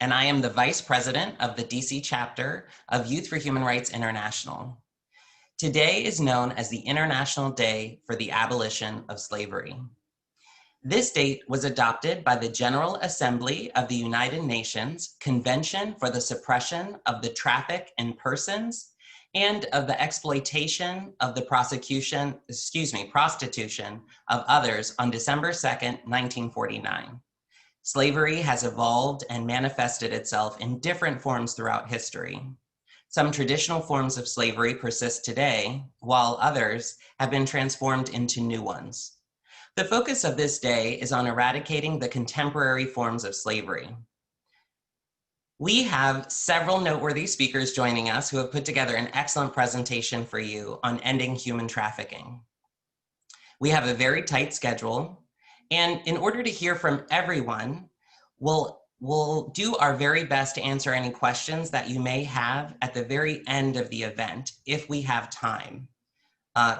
and I am the Vice President of the DC chapter of Youth for Human Rights International. Today is known as the International Day for the Abolition of Slavery. This date was adopted by the General Assembly of the United Nations Convention for the Suppression of the Traffic in Persons and of the Exploitation of the Prostitution of Others on December 2nd, 1949. Slavery has evolved and manifested itself in different forms throughout history. Some traditional forms of slavery persist today, while others have been transformed into new ones. The focus of this day is on eradicating the contemporary forms of slavery. We have several noteworthy speakers joining us who have put together an excellent presentation for you on ending human trafficking. We have a very tight schedule, and in order to hear from everyone, we'll do our very best to answer any questions that you may have at the very end of the event, if we have time.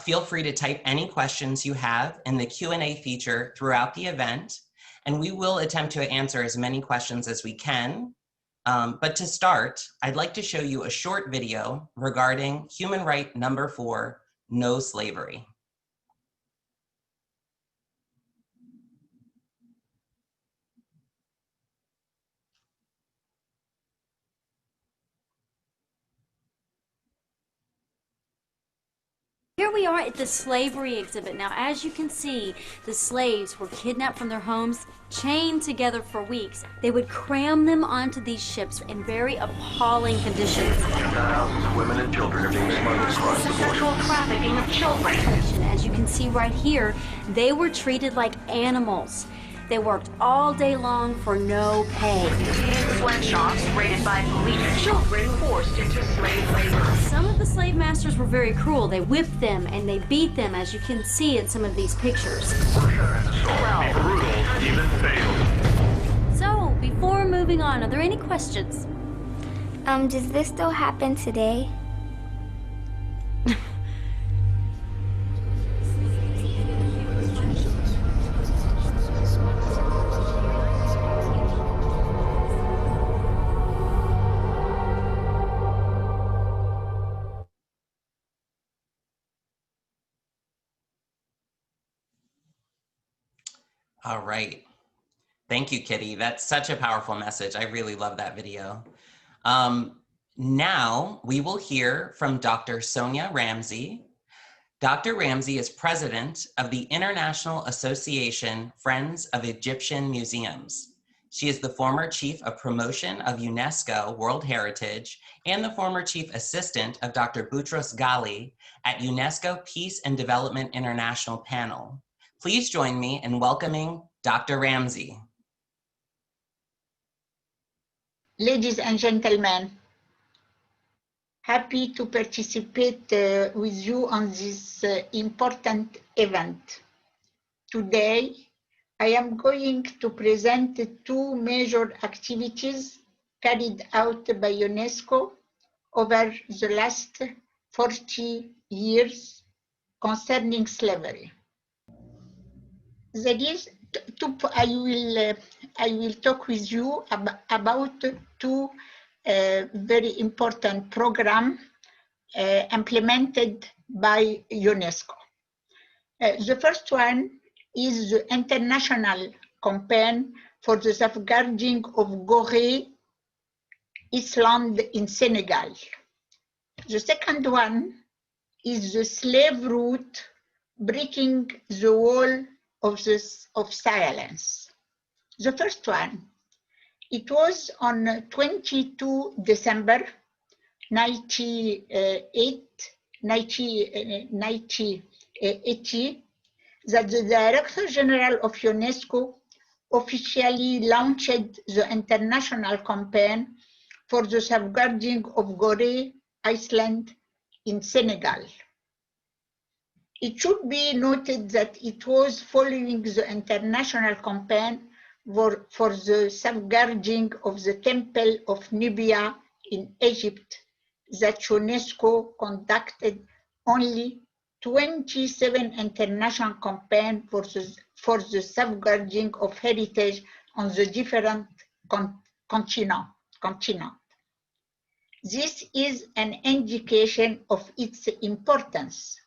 Feel free to type any questions you have in the Q&A feature throughout the event, and we will attempt to answer as many questions as we can. But to start, I'd like to show you a short video regarding human right number 4, no slavery. Here we are at the slavery exhibit. Now, as you can see, the slaves were kidnapped from their homes, chained together for weeks. They would cram them onto these ships in very appalling conditions. Thousands of women and children are being smuggled across the border. Sexual trafficking of children. As you can see right here, they were treated like animals. They worked all day long for no pay. Sweatshops raided by police. Children forced into slave labor. Some of the slave masters were very cruel. They whipped them and they beat them, as you can see in some of these pictures. Brutal, even fatal. So, before moving on, are there any questions? Does this still happen today? All right. Thank you, Kitty. That's such a powerful message. I really love that video. Now we will hear from Dr. Sonia Ramsey. Dr. Ramsey is president of the International Association Friends of Egyptian Museums. She is the former chief of promotion of UNESCO World Heritage and the former chief assistant of Dr. Boutros Ghali at UNESCO Peace and Development International Panel. Please join me in welcoming Dr. Ramsey. Ladies and gentlemen, happy to participate with you on this important event. Today, I am going to present 2 major activities carried out by UNESCO over the last 40 years concerning slavery. That is, I will talk with you about 2 very important programs implemented by UNESCO. The first one is the International Campaign for the Safeguarding of Gorée Island in Senegal. The second one is the slave route breaking the wall of silence. The first one, it was on 22 December 1980 that the Director General of UNESCO officially launched the international campaign for the safeguarding of Gorée Island in Senegal. It should be noted that it was following the international campaign for the safeguarding of the Temple of Nubia in Egypt that UNESCO conducted only 27 international campaigns for the safeguarding of heritage on the different continent. This is an indication of its importance,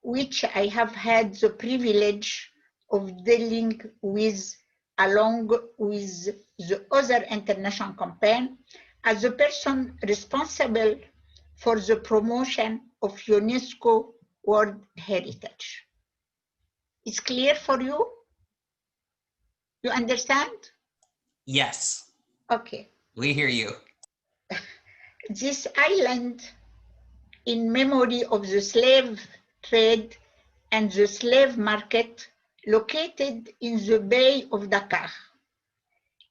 which I have had the privilege of dealing with along with the other international campaign as the person responsible for the promotion of UNESCO World Heritage. It's clear for you? You understand? Yes, Okay. we hear you. This island, in memory of the slave trade and the slave market located in the Bay of Dakar,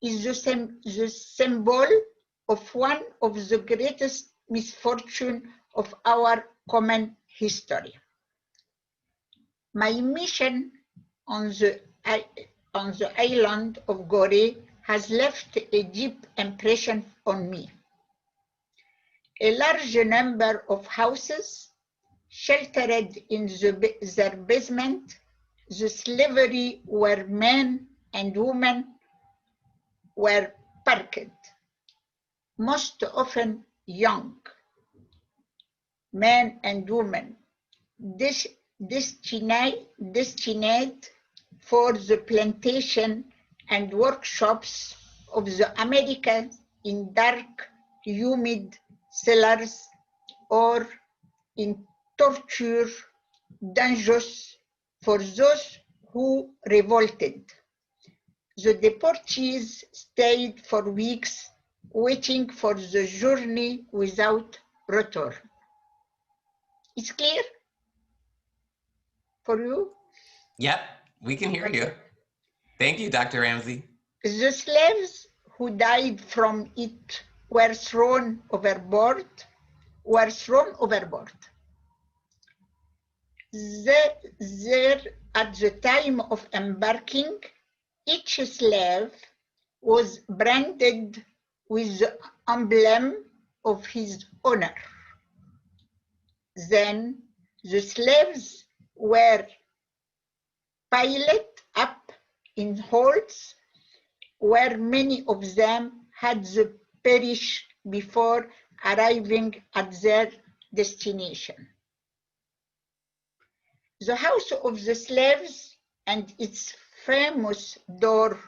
is the symbol of one of the greatest misfortunes of our common history. My mission on the island of Gorée has left a deep impression on me. A large number of houses sheltered in their basement, the slavery where men and women were parked, most often young men and women, destined for the plantation and workshops of the Americans in dark, humid cellars or in torture dangerous for those who revolted. The deportees stayed for weeks waiting for the journey without return. It's clear for you? Yep, we can hear you. Thank you, Dr. Ramsey. The slaves who died from it were thrown overboard. There, at the time of embarking, each slave was branded with the emblem of his owner. Then the slaves were piled up in holds where many of them had perished before arriving at their destination. The house of the slaves and its famous door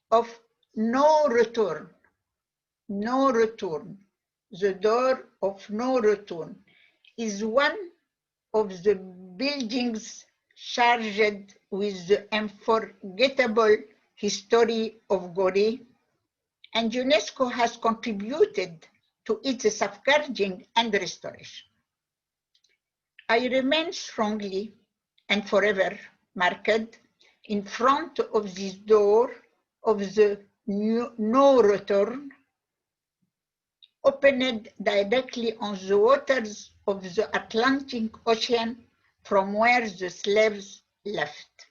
of no return, the door of no return, is one of the buildings charged with the unforgettable history of Gorée, and UNESCO has contributed to its safeguarding and restoration. I remain strongly and forever marked in front of this door of the no return, opened directly on the waters of the Atlantic Ocean from where the slaves left.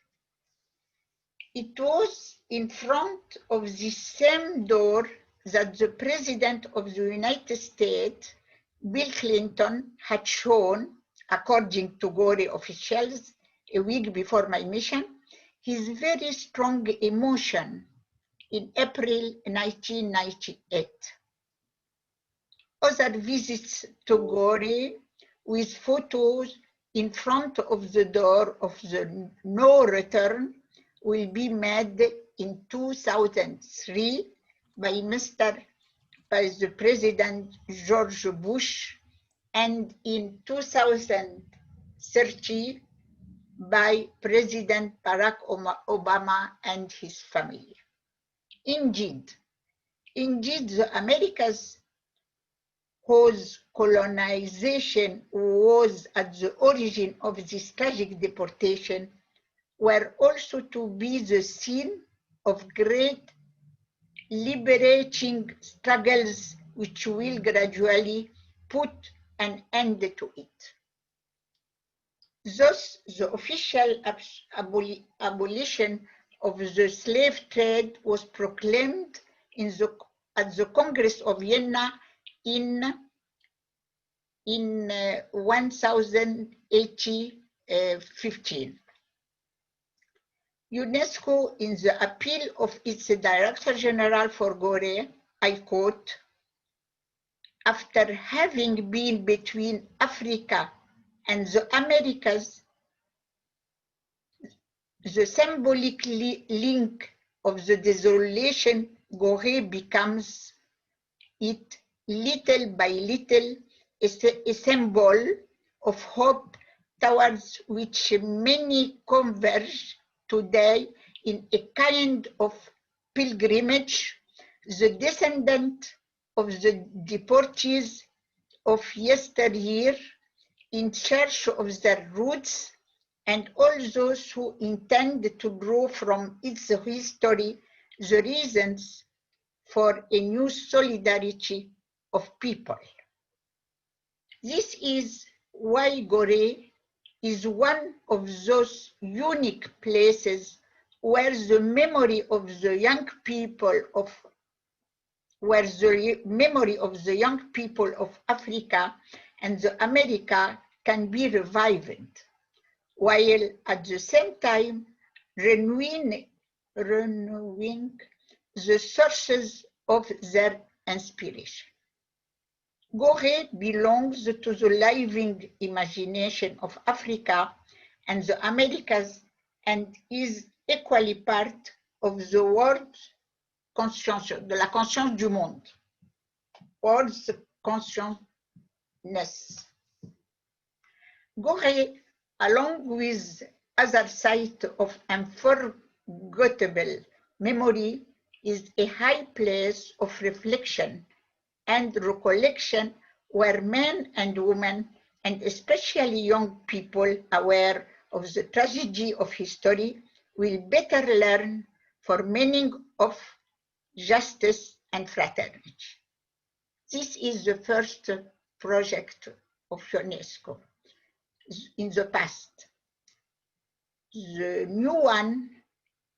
It was in front of this same door that the President of the United States, Bill Clinton, had shown, according to Gorée officials, a week before my mission, his very strong emotion in April 1998. Other visits to Gorée with photos in front of the door of the no return will be made in 2003 by the President George Bush, and in 2030 by President Barack Obama and his family. Indeed, the Americas, whose colonization was at the origin of this tragic deportation, were also to be the scene of great liberating struggles which will gradually put an end to it. Thus, the official abolition of the slave trade was proclaimed at the Congress of Vienna in 1015. UNESCO, in the appeal of its Director General for Gorée, I quote, "After having been between Africa and the Americas, the symbolic link of the desolation Gorée becomes it little by little a symbol of hope towards which many converge today in a kind of pilgrimage, the descendant of the deportees of yesteryear in search of their roots, and all those who intend to draw from its history the reasons for a new solidarity of people." This is why Gorée is one of those unique places where the memory of the young people of Africa and the America can be revived, while at the same time renewing the sources of their inspiration. Gorée belongs to the living imagination of Africa and the Americas and is equally part of the world's conscience, de la conscience du monde, world's consciousness. Gorée, along with other sites of unforgettable memory, is a high place of reflection and recollection where men and women, and especially young people aware of the tragedy of history, will better learn for meaning of justice and fraternity. This is the first project of UNESCO in the past. The new one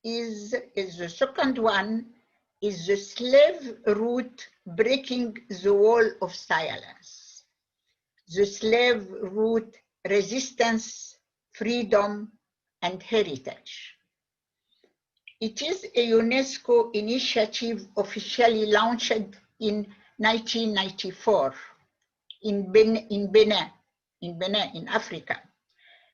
is the second one is the slave route breaking the wall of silence. The slave route resistance, freedom, and heritage. It is a UNESCO initiative officially launched in 1994 in Benin, in Africa,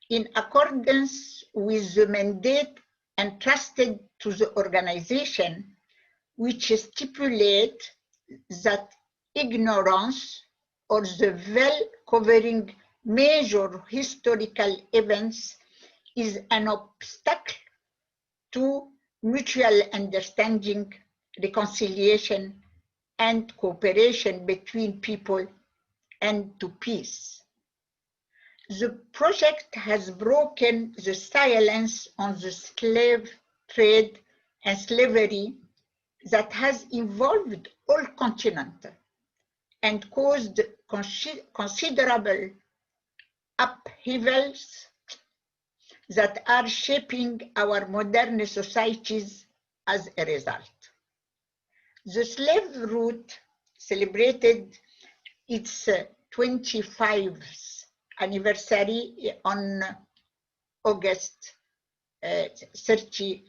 in accordance with the mandate entrusted to the organization, which stipulate that ignorance or the veil covering major historical events is an obstacle to mutual understanding, reconciliation, and cooperation between people and to peace. The project has broken the silence on the slave trade and slavery that has involved all continents and caused considerable upheavals that are shaping our modern societies as a result. The slave route celebrated its 25th anniversary on August 23,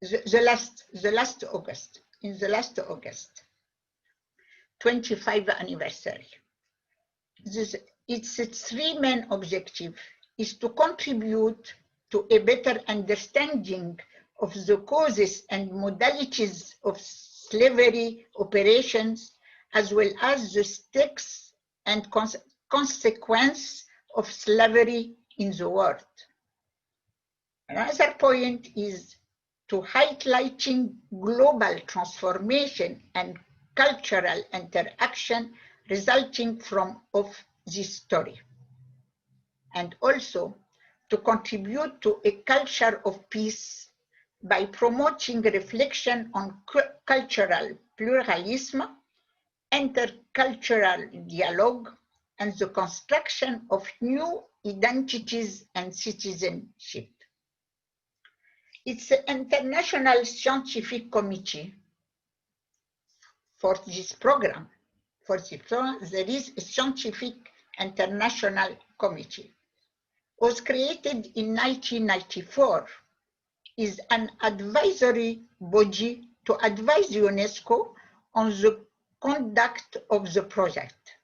the last August, 25th anniversary. Its three main objectives is to contribute to a better understanding of the causes and modalities of slavery operations, as well as the stakes and consequences of slavery in the world. Another point is to highlighting global transformation and cultural interaction resulting from this story, and also to contribute to a culture of peace by promoting reflection on cultural pluralism, intercultural dialogue, and the construction of new identities and citizenship. It's an international scientific committee for this program. For this program, there is a scientific international committee was created in 1994, is an advisory body to advise UNESCO on the conduct of the project.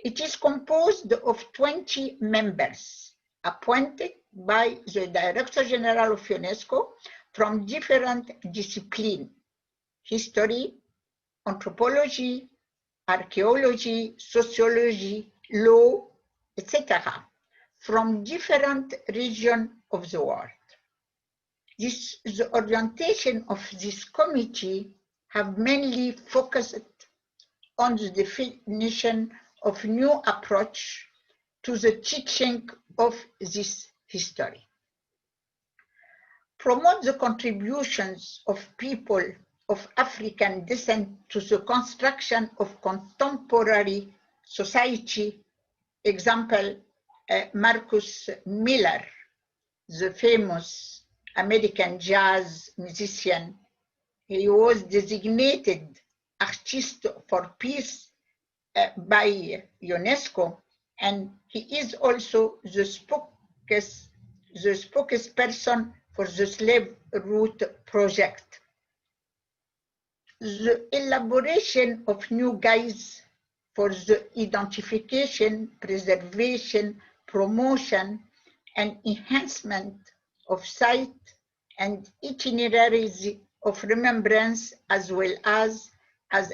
It is composed of 20 members appointed by the Director General of UNESCO from different disciplines: history, anthropology, archaeology, sociology, law, etc., from different regions of the world. The orientation of this committee have mainly focused on the definition of new approach to the teaching of this history. Promote the contributions of people of African descent to the construction of contemporary society. Example, Marcus Miller, the famous American jazz musician. He was designated Artist for Peace by UNESCO, and he is also the spokesperson for the Slave Route Project. The elaboration of new guides for the identification, preservation, promotion, and enhancement of site and itineraries of remembrance, as well as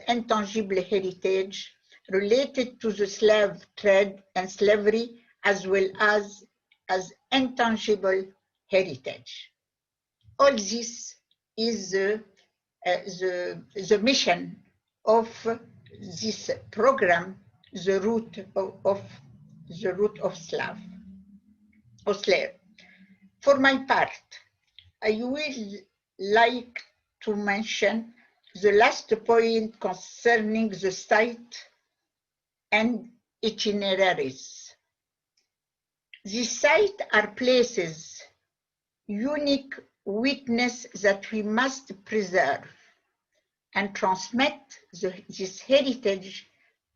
intangible heritage related to the slave trade and slavery, as well as intangible heritage. All this is the mission of this program, the root of slave. For my part, I will like to mention the last point concerning the site and itineraries. These sites are places, unique witness that we must preserve and transmit this heritage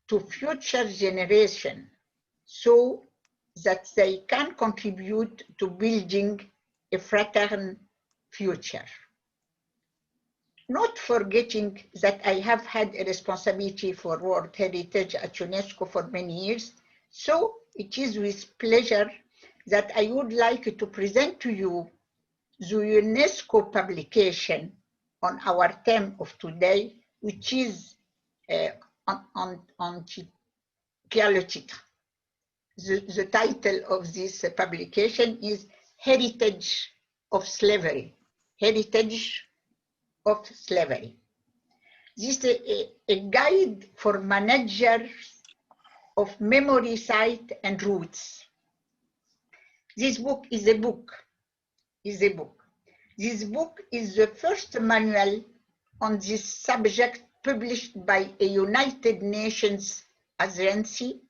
to future generations so that they can contribute to building a fraternal future. Not forgetting that I have had a responsibility for World Heritage at UNESCO for many years, so it is with pleasure that I would like to present to you the UNESCO publication on our theme of today, which is quel le titre? The title of this publication is Heritage of Slavery. Heritage of Slavery. This is a guide for managers of memory site and routes. This book is a book. This book is the first manual on this subject published by a United Nations agency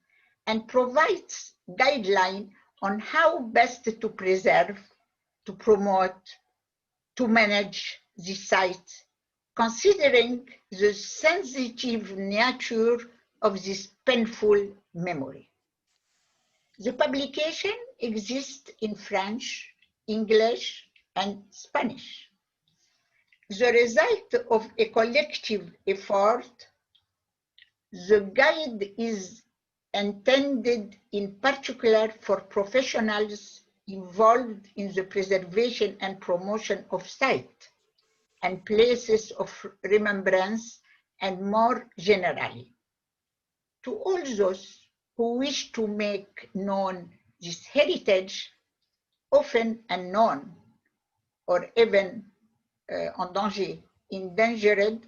and provides guidelines on how best to preserve, to promote, to manage these sites, considering the sensitive nature of this painful memory. The publication exists in French, English, and Spanish. The result of a collective effort, the guide is intended in particular for professionals involved in the preservation and promotion of sites and places of remembrance, and more generally, to all those who wish to make known this heritage, often unknown or even endangered,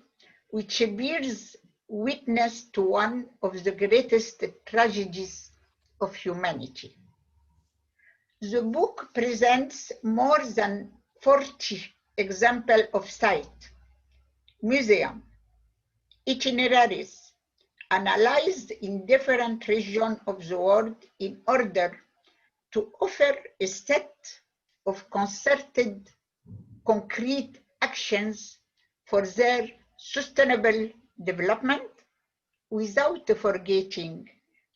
which bears witness to one of the greatest tragedies of humanity. The book presents more than 40 examples of sites, museums, itineraries, analyzed in different regions of the world in order to offer a set of concerted, concrete actions for their sustainable development without forgetting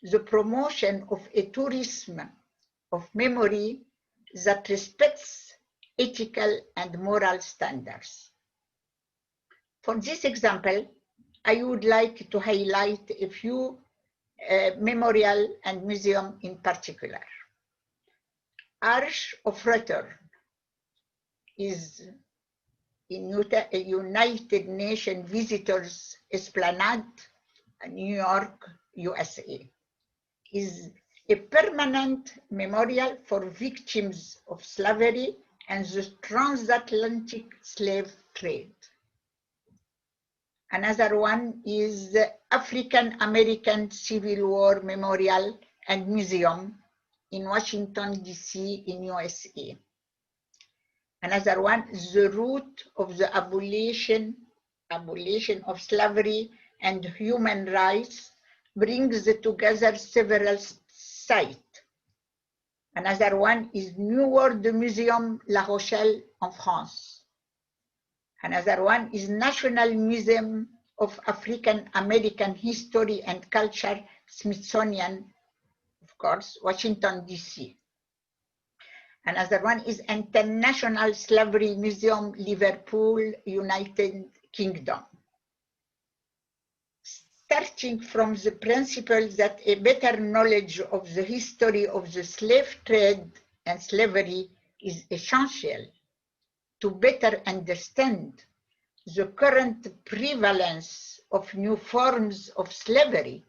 the promotion of a tourism of memory that respects ethical and moral standards. For this example, I would like to highlight a few memorial and museum in particular. Arch of Return is in United Nations Visitors Esplanade, New York, USA, is a permanent memorial for victims of slavery and the transatlantic slave trade. Another one is the African American Civil War Memorial and Museum in Washington, D.C. in USA. Another one is the root of the abolition of slavery and human rights brings together several sites. Another one is New World Museum La Rochelle in France. Another one is National Museum of African American History and Culture, Smithsonian, of course, Washington, D.C. Another one is International Slavery Museum, Liverpool, United Kingdom. Starting from the principle that a better knowledge of the history of the slave trade and slavery is essential to better understand the current prevalence of new forms of slavery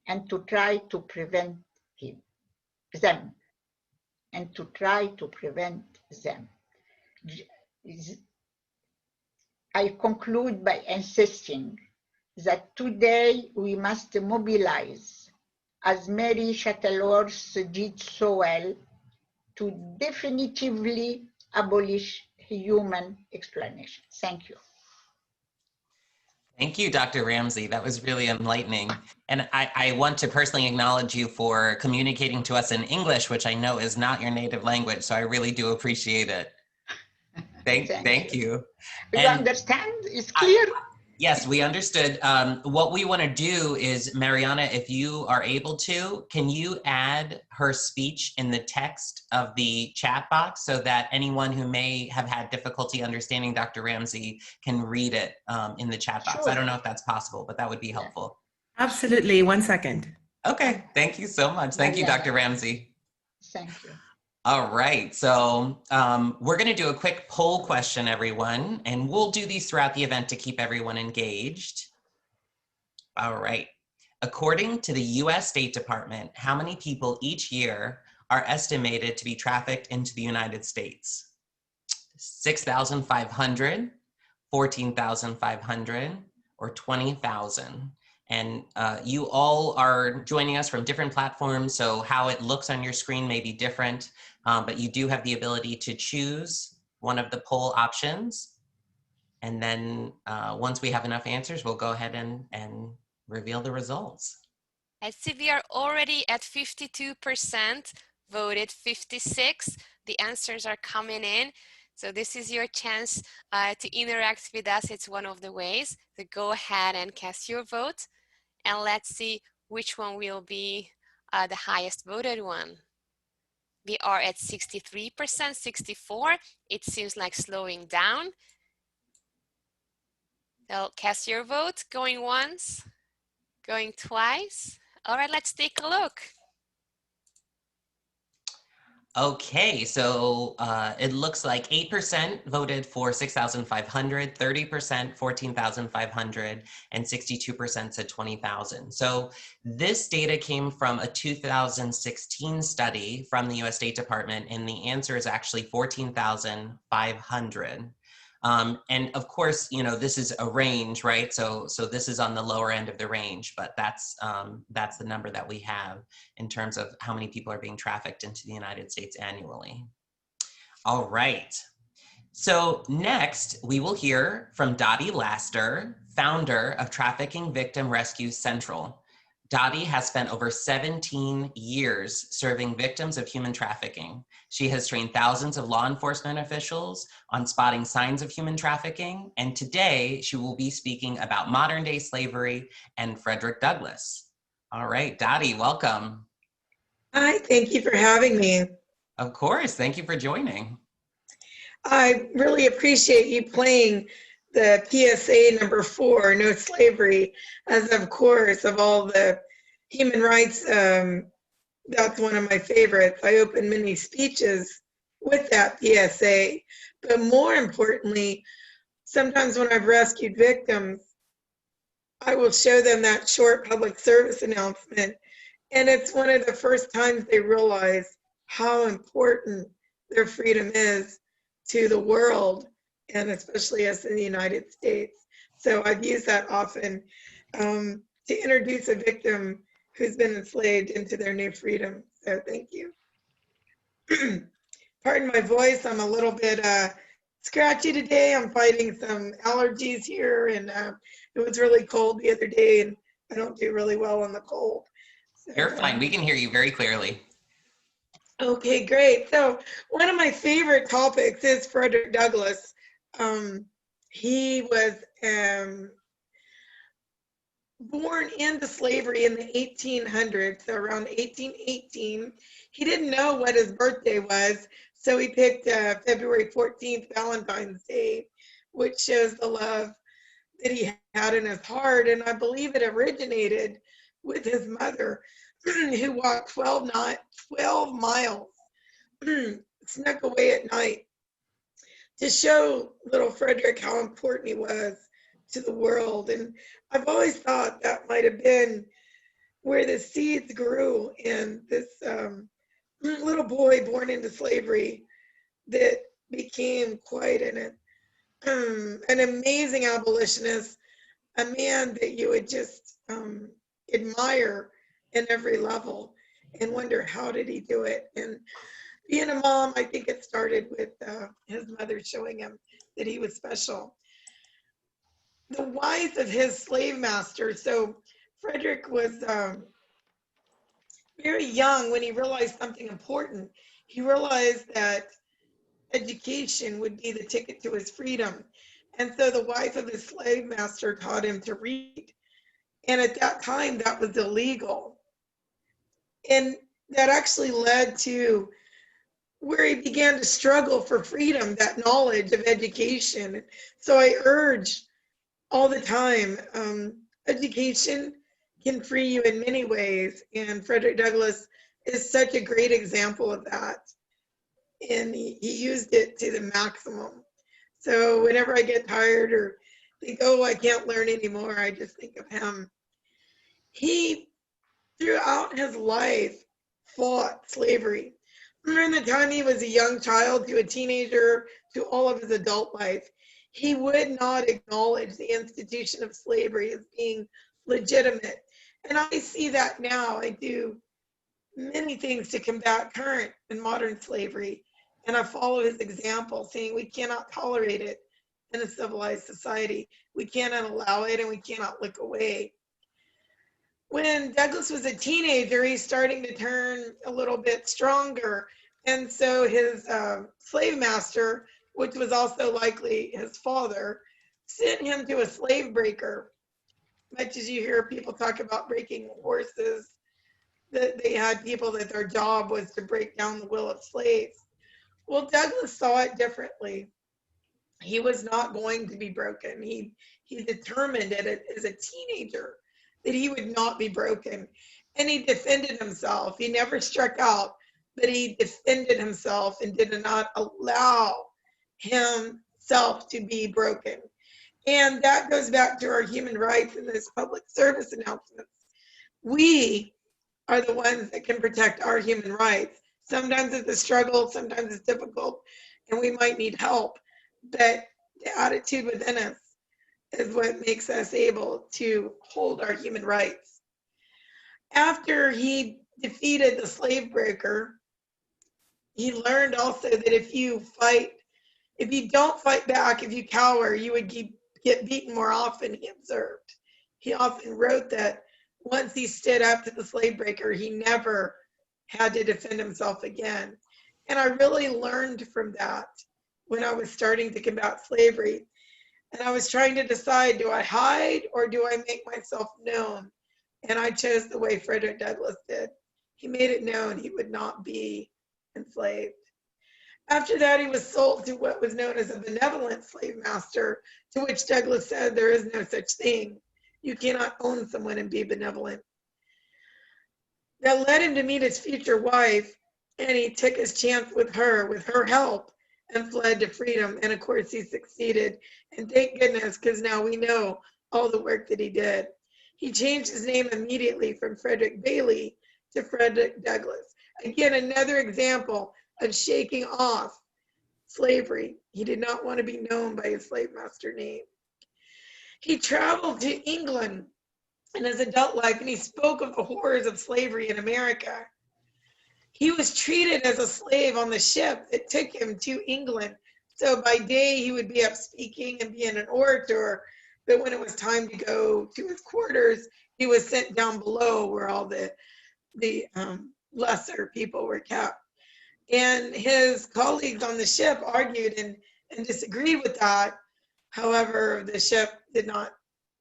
and to try to prevent them. I conclude by insisting that today we must mobilize, as Mary Shuttleworth did so well, to definitively abolish human explanation. Thank you. Thank you, Dr. Ramsey. That was really enlightening. And I want to personally acknowledge you for communicating to us in English, which I know is not your native language. So I really do appreciate it. Thank you. Do you understand? It's clear? Yes, we understood. What we want to do is, Mariana, if you are able to, can you add her speech in the text of the chat box so that anyone who may have had difficulty understanding Dr. Ramsey can read it in the chat box? Sure. I don't know if that's possible, but that would be helpful. Absolutely. 1 second. Okay. Thank you so much. Thank you, Dr. Ramsey. Thank you. All right, so we're going to do a quick poll question, everyone, and we'll do these throughout the event to keep everyone engaged. All right. According to the U.S. State Department, how many people each year are estimated to be trafficked into the United States? 6,500, 14,500, or 20,000? And you all are joining us from different platforms, so how it looks on your screen may be different, but you do have the ability to choose one of the poll options. And then once we have enough answers, we'll go ahead and reveal the results. I see we are already at 52%, voted 56. The answers are coming in. So this is your chance to interact with us. It's one of the ways. So go ahead and cast your vote. And let's see which one will be the highest voted one. We are at 63%, 64%. It seems like slowing down. So cast your vote, going once, going twice. All right, let's take a look. Okay, so it looks like 8% voted for 6,500, 30% 14,500, and 62% said 20,000. So this data came from a 2016 study from the US State Department, and the answer is actually 14,500. And of course, you know, this is a range, right? So this is on the lower end of the range, but that's the number that we have in terms of how many people are being trafficked into the United States annually. All right. So next, we will hear from Dottie Laster, founder of Trafficking Victim Rescue Central. Dottie has spent over 17 years serving victims of human trafficking. She has trained thousands of law enforcement officials on spotting signs of human trafficking, and today she will be speaking about modern day slavery and Frederick Douglass. All right, Dottie, welcome. Hi, thank you for having me. Of course, thank you for joining. I really appreciate you playing the PSA number 4, no slavery, as of course of all the human rights. That's one of my favorites. I open many speeches with that PSA, but more importantly, sometimes when I've rescued victims, I will show them that short public service announcement, and it's one of the first times they realize how important their freedom is to the world, and especially us in the United States. So I've used that often to introduce a victim who's been enslaved into their new freedom. So thank you. Pardon my voice, I'm a little bit scratchy today. I'm fighting some allergies here, and it was really cold the other day, and I don't do really well on the cold. So, You're fine, we can hear you very clearly. Okay, great. So one of my favorite topics is Frederick Douglass. He was born into slavery in the 1800s, so around 1818. He didn't know what his birthday was, so he picked February 14th, Valentine's Day, which shows the love that he had in his heart. And I believe it originated with his mother, who walked 12 miles, snuck away at night to show little Frederick how important he was to the world. And I've always thought that might have been where the seeds grew in this little boy born into slavery that became quite an amazing abolitionist, a man that you would just admire in every level and wonder how did he do it. And being a mom, I think it started with his mother showing him that he was special. The wife of his slave master, so Frederick was very young when he realized something important. He realized that education would be the ticket to his freedom. And so the wife of his slave master taught him to read. And at that time, that was illegal. And that actually led to where he began to struggle for freedom, that knowledge of education. So I urge all the time, education can free you in many ways. And Frederick Douglass is such a great example of that. And he used it to the maximum. So whenever I get tired or think, oh, I can't learn anymore, I just think of him. He, throughout his life, fought slavery. From the time he was a young child to a teenager to all of his adult life, he would not acknowledge the institution of slavery as being legitimate. And I see that now. I do many things to combat current and modern slavery. And I follow his example, saying we cannot tolerate it in a civilized society. We cannot allow it, and we cannot look away. When Douglass was a teenager, he's starting to turn a little bit stronger. And so his slave master, which was also likely his father, sent him to a slave breaker. Much as you hear people talk about breaking horses, that they had people that their job was to break down the will of slaves. Well, Douglass saw it differently. He was not going to be broken. He determined as a teenager that he would not be broken. And he defended himself. He never struck out, but he defended himself and did not allow himself to be broken. And that goes back to our human rights and this public service announcements. We are the ones that can protect our human rights. Sometimes it's a struggle, sometimes it's difficult, and we might need help. But the attitude within us is what makes us able to hold our human rights. After he defeated the slave breaker, he learned also that if you don't fight back, if you cower, you would get beaten more often, he observed. He often wrote that once he stood up to the slave breaker, he never had to defend himself again. And I really learned from that when I was starting to combat slavery. And I was trying to decide, do I hide or do I make myself known? And I chose the way Frederick Douglass did. he made it known he would not be enslaved. After that, he was sold to what was known as a benevolent slave master, to which Douglass said there is no such thing. You cannot own someone and be benevolent. That led him to meet his future wife, and he took his chance with her help, and fled to freedom. And of course, he succeeded. And thank goodness, because now we know all the work that he did. He changed his name immediately from Frederick Bailey to Frederick Douglass. Again, another example of shaking off slavery. He did not want to be known by his slave master name. He traveled to England in his adult life, and he spoke of the horrors of slavery in America. He was treated as a slave on the ship that took him to England. So by day, he would be up speaking and being an orator, but when it was time to go to his quarters, he was sent down below where all the lesser people were kept. And his colleagues on the ship argued and disagreed with that. However, the ship did not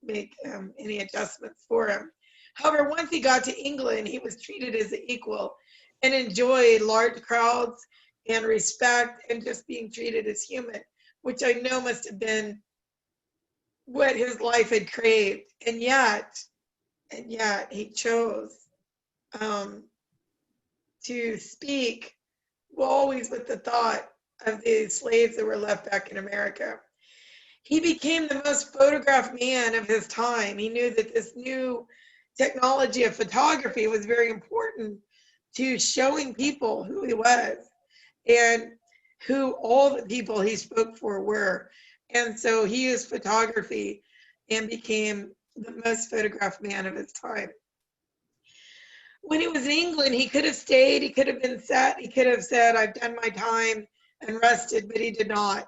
make any adjustments for him. However, once he got to England, he was treated as an equal and enjoyed large crowds and respect and just being treated as human, which I know must have been what his life had craved. And yet he chose to speak always with the thought of the slaves that were left back in America. He became the most photographed man of his time. He knew that this new technology of photography was very important to showing people who he was and who all the people he spoke for were. And so he used photography and became the most photographed man of his time. When he was in England, he could have stayed, he could have been set, he could have said, I've done my time and rested, but he did not.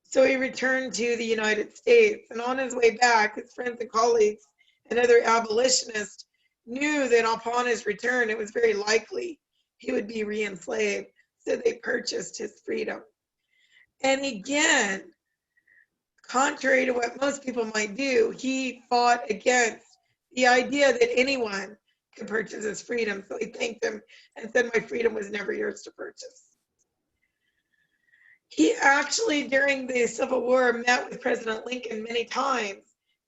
So he returned to the United States, and on his way back, his friends and colleagues and other abolitionists knew that upon his return, it was very likely he would be re-enslaved, so they purchased his freedom. And again, contrary to what most people might do, he fought against the idea that anyone could purchase his freedom. So he thanked them and said, my freedom was never yours to purchase. He actually, during the Civil War, met with President Lincoln many times.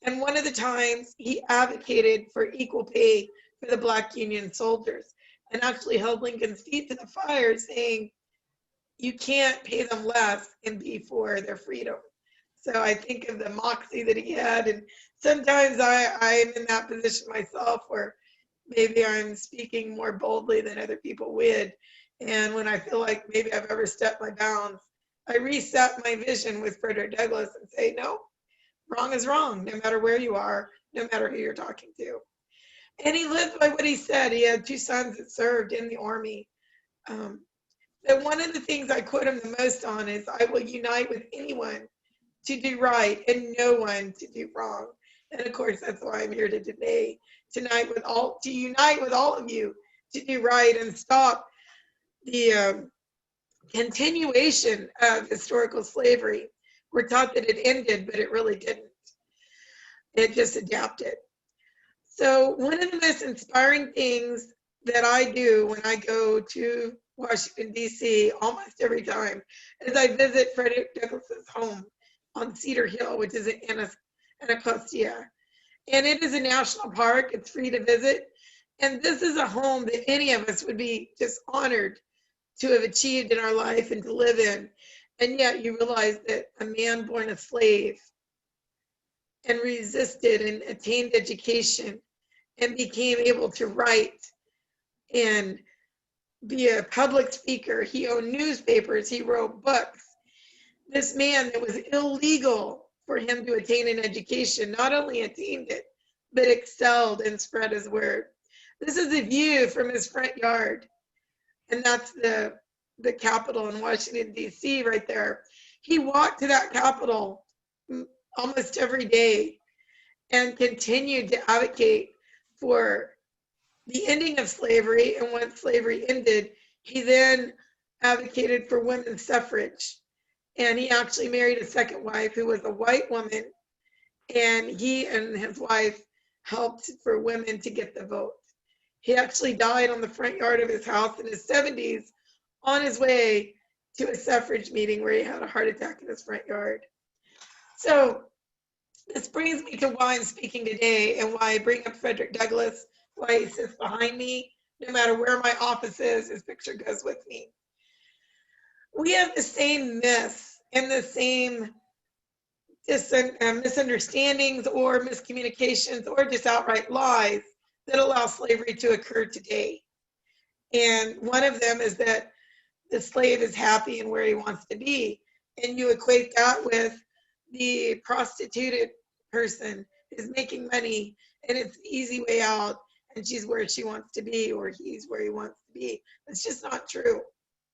And one of the times he advocated for equal pay for the Black Union soldiers and actually held Lincoln's feet to the fire, saying, you can't pay them less and be for their freedom. So I think of the moxie that he had. And sometimes I'm in that position myself where maybe I'm speaking more boldly than other people would. And when I feel like maybe I've overstepped my bounds, I reset my vision with Frederick Douglass and say, no, wrong is wrong, no matter where you are, no matter who you're talking to. And he lived by what he said. He had 2 sons that served in the army. And one of the things I quote him the most on is, I will unite with anyone to do right and no one to do wrong. And of course, that's why I'm here today, to unite with all of you to do right and stop the continuation of historical slavery. We're taught that it ended, but it really didn't. It just adapted. So one of the most inspiring things that I do when I go to Washington, D.C. almost every time is I visit Frederick Douglass's home on Cedar Hill, which is in Anacostia. And it is a national park. It's free to visit. And this is a home that any of us would be just honored to have achieved in our life and to live in. And yet you realize that a man born a slave and resisted and attained education and became able to write and be a public speaker. He owned newspapers, he wrote books. This man, that was illegal for him to attain an education, not only attained it, but excelled and spread his word. This is a view from his front yard. And that's the Capitol in Washington, D.C. right there. He walked to that Capitol almost every day and continued to advocate for the ending of slavery. And once slavery ended, he then advocated for women's suffrage. And he actually married a second wife who was a white woman. And he and his wife helped for women to get the vote. He actually died on the front yard of his house in his 70s on his way to a suffrage meeting where he had a heart attack in his front yard. So this brings me to why I'm speaking today and why I bring up Frederick Douglass, why he sits behind me. No matter where my office is, his picture goes with me. We have the same myths and the same misunderstandings or miscommunications or just outright lies that allow slavery to occur today. And one of them is that the slave is happy and where he wants to be. And you equate that with the prostituted person is making money and it's the easy way out and she's where she wants to be or he's where he wants to be. It's just not true.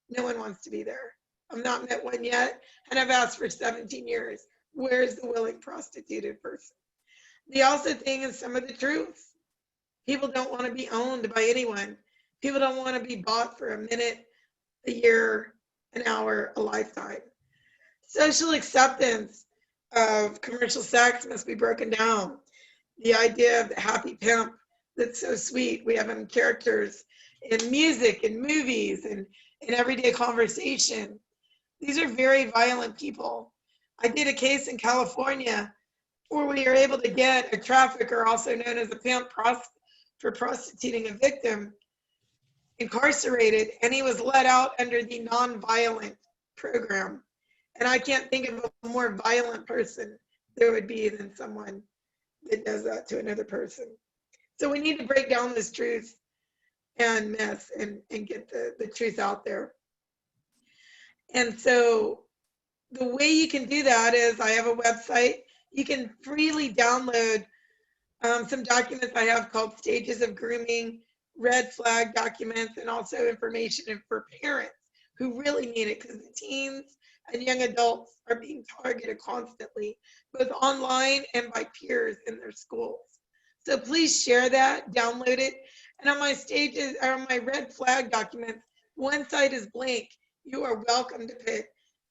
No one wants to be there. I've not met one yet, and I've asked for 17 years. Where's the willing prostituted person? The also thing is some of the truth. People don't want to be owned by anyone. People don't want to be bought for a minute, a year, an hour, a lifetime. Social acceptance of commercial sex must be broken down. The idea of the happy pimp that's so sweet. We have them characters in music and movies and in everyday conversation. These are very violent people. I did a case in California where we were able to get a trafficker, also known as a pimp, for prostituting a victim, incarcerated, and he was let out under the non-violent program. And I can't think of a more violent person there would be than someone that does that to another person. So we need to break down this truth and myths and get the truth out there. And so the way you can do that is I have a website. You can freely download some documents I have called Stages of Grooming, red flag documents, and also information for parents who really need it because the teens and young adults are being targeted constantly, both online and by peers in their schools. So please share that, download it. And on my stages, or on my red flag documents, one side is blank. You are welcome to put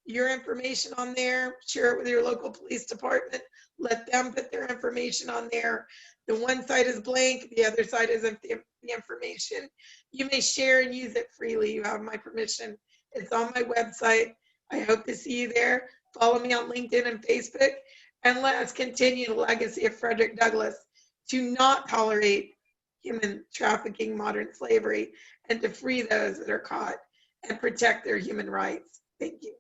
your information on there, share it with your local police department, let them put their information on there. The one side is blank, the other side is the information. You may share and use it freely. You have my permission. It's on my website. I hope to see you there. Follow me on LinkedIn and Facebook, and let us continue the legacy of Frederick Douglass to not tolerate human trafficking, modern slavery, and to free those that are caught and protect their human rights. Thank you.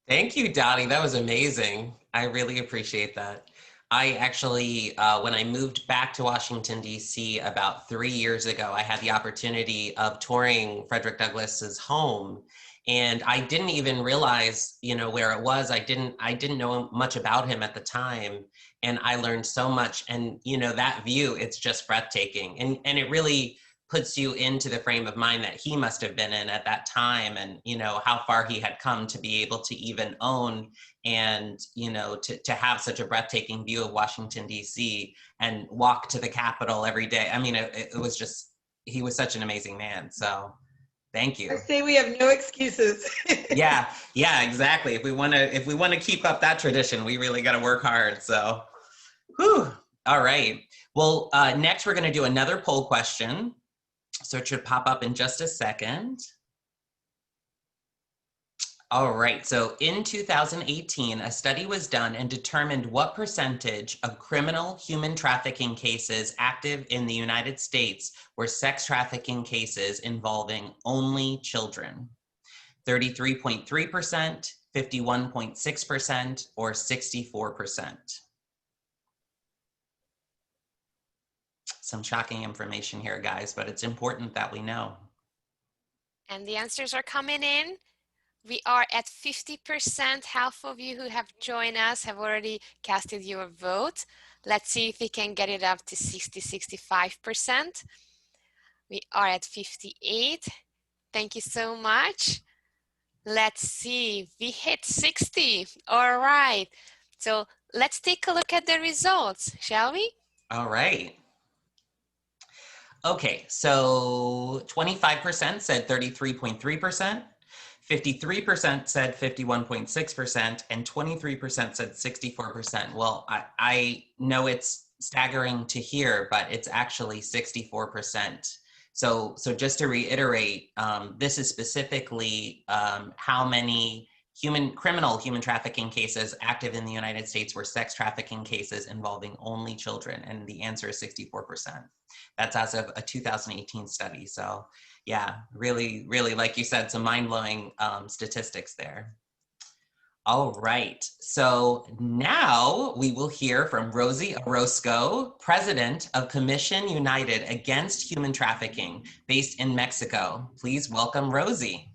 Thank you, Dottie. That was amazing. I really appreciate that. I actually, when I moved back to Washington, D.C. about 3 years ago, I had the opportunity of touring Frederick Douglass's home. And I didn't even realize, where it was. I didn't know much about him at the time. And I learned so much. And, that view, it's just breathtaking. And it really puts you into the frame of mind that he must have been in at that time, and how far he had come to be able to even own and to have such a breathtaking view of Washington, D.C. and walk to the Capitol every day. I mean, it was just, he was such an amazing man. So thank you. I say we have no excuses. yeah, exactly. If we want to keep up that tradition, we really got to work hard. So, whew. All right. Well, next we're going to do another poll question. So it should pop up in just a second. All right, so in 2018, a study was done and determined what percentage of criminal human trafficking cases active in the United States were sex trafficking cases involving only children. 33.3%, 51.6%, or 64%. Some shocking information here, guys, but it's important that we know. And the answers are coming in. We are at 50%. Half of you who have joined us have already casted your vote. Let's see if we can get it up to 65%. We are at 58. Thank you so much. Let's see, we hit 60. All right. So let's take a look at the results, shall we? All right. Okay, so 25% said 33.3%, 53% said 51.6%, and 23% said 64%. Well, I know it's staggering to hear, but it's actually 64% So just to reiterate, this is specifically how many criminal human trafficking cases active in the United States were sex trafficking cases involving only children, and the answer is 64%. That's as of a 2018 study. So yeah, really, really, like you said, some mind-blowing statistics there. All right, so now we will hear from Rosie Orozco, President of Commission United Against Human Trafficking, based in Mexico. Please welcome Rosie.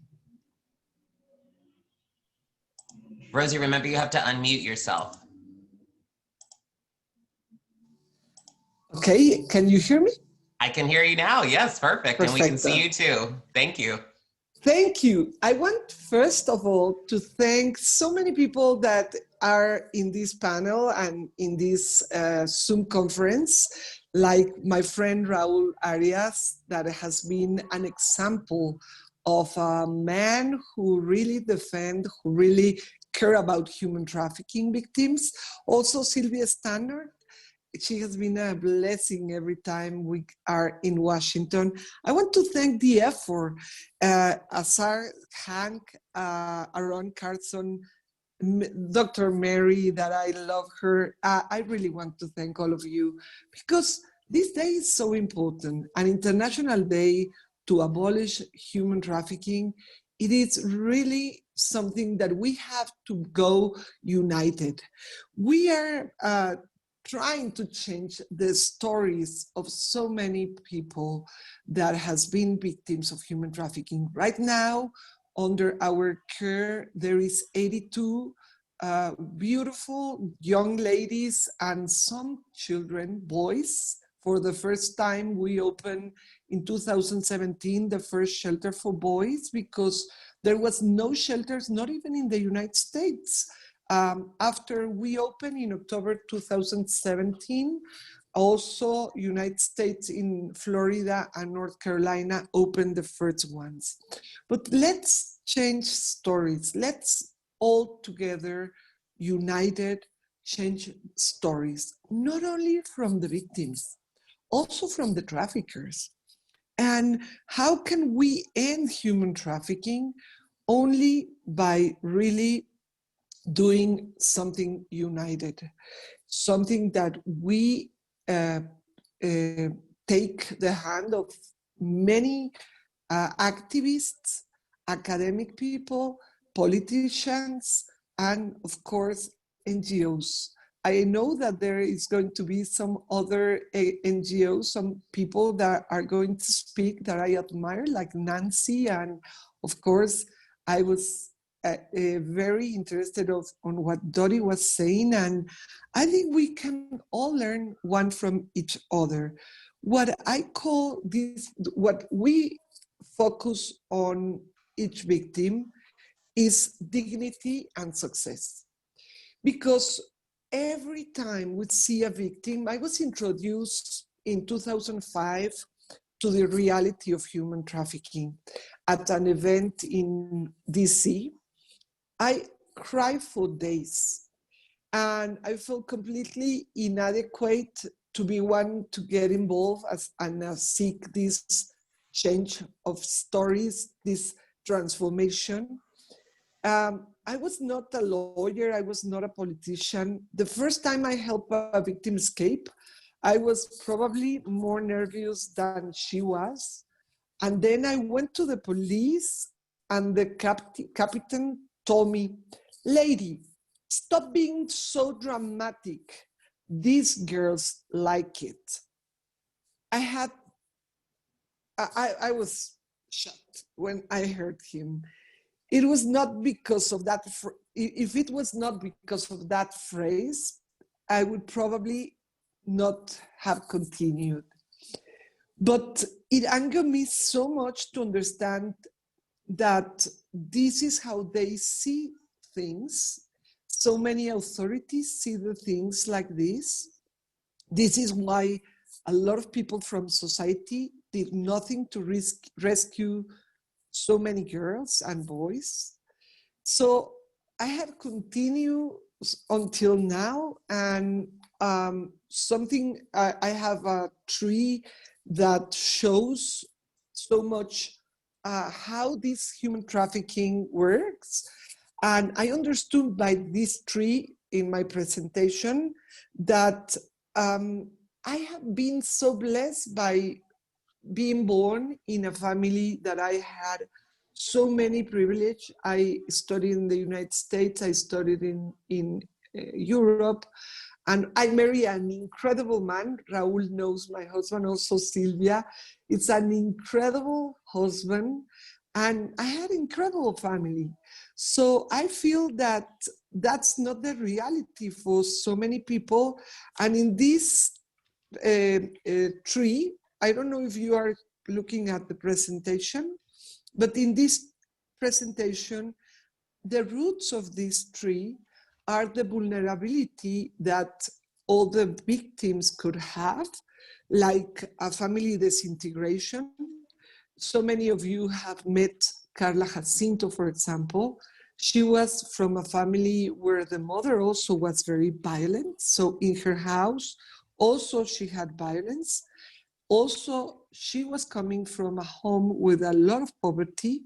Rosie, remember you have to unmute yourself. Okay, can you hear me? I can hear you now, yes, perfect. And we can see you too, thank you. Thank you. I want, first of all, to thank so many people that are in this panel and in this Zoom conference, like my friend Raul Arias, that has been an example of a man who really defend, who really care about human trafficking victims. Also, Sylvia Stannard. She has been a blessing every time we are in Washington. I want to thank the effort, Azar, Hank, Aaron Carson, Dr. Mary, that I love her. I really want to thank all of you, because this day is so important, an International Day to abolish human trafficking. It is really something that we have to go united. We are trying to change the stories of so many people that has been victims of human trafficking. Right now, under our care, there is 82 beautiful young ladies and some children, boys. For the first time, we opened in 2017 the first shelter for boys, because there was no shelters, not even in the United States. After we opened in October 2017, also United States in Florida and North Carolina opened the first ones. But let's change stories. Let's all together, united, change stories, not only from the victims, also from the traffickers. And how can we end human trafficking? Only by really doing something united, something that we take the hand of many activists, academic people, politicians, and of course, NGOs. I know that there is going to be some other NGOs, some people that are going to speak that I admire, like Nancy, and of course, I was very interested on what Dottie was saying, and I think we can all learn one from each other. What I call this, what we focus on each victim is dignity and success. Because every time we see a victim, I was introduced in 2005 to the reality of human trafficking at an event in D.C. I cried for days, and I felt completely inadequate to be one to get involved and seek this change of stories, this transformation. I was not a lawyer, I was not a politician. The first time I helped a victim escape, I was probably more nervous than she was. And then I went to the police, and the captain told me, "Lady, stop being so dramatic. These girls like it." I was shocked when I heard him. It was not because of that. If it was not because of that phrase, I would probably not have continued. But it angered me so much to understand that this is how they see things. So many authorities see the things like this. This is why a lot of people from society did nothing to rescue so many girls and boys. So I have continued until now, and I have a tree that shows so much how this human trafficking works. And I understood by this tree in my presentation that I have been so blessed by being born in a family that I had so many privilege. I studied in the United States, I studied in Europe, and I married an incredible man. Raul knows my husband, also Silvia. It's an incredible husband, and I had incredible family. So I feel that that's not the reality for so many people. And in this tree, I don't know if you are looking at the presentation, but in this presentation, the roots of this tree are the vulnerability that all the victims could have, like a family disintegration. So many of you have met Carla Jacinto, for example. She was from a family where the mother also was very violent. So in her house, also she had violence. Also, she was coming from a home with a lot of poverty.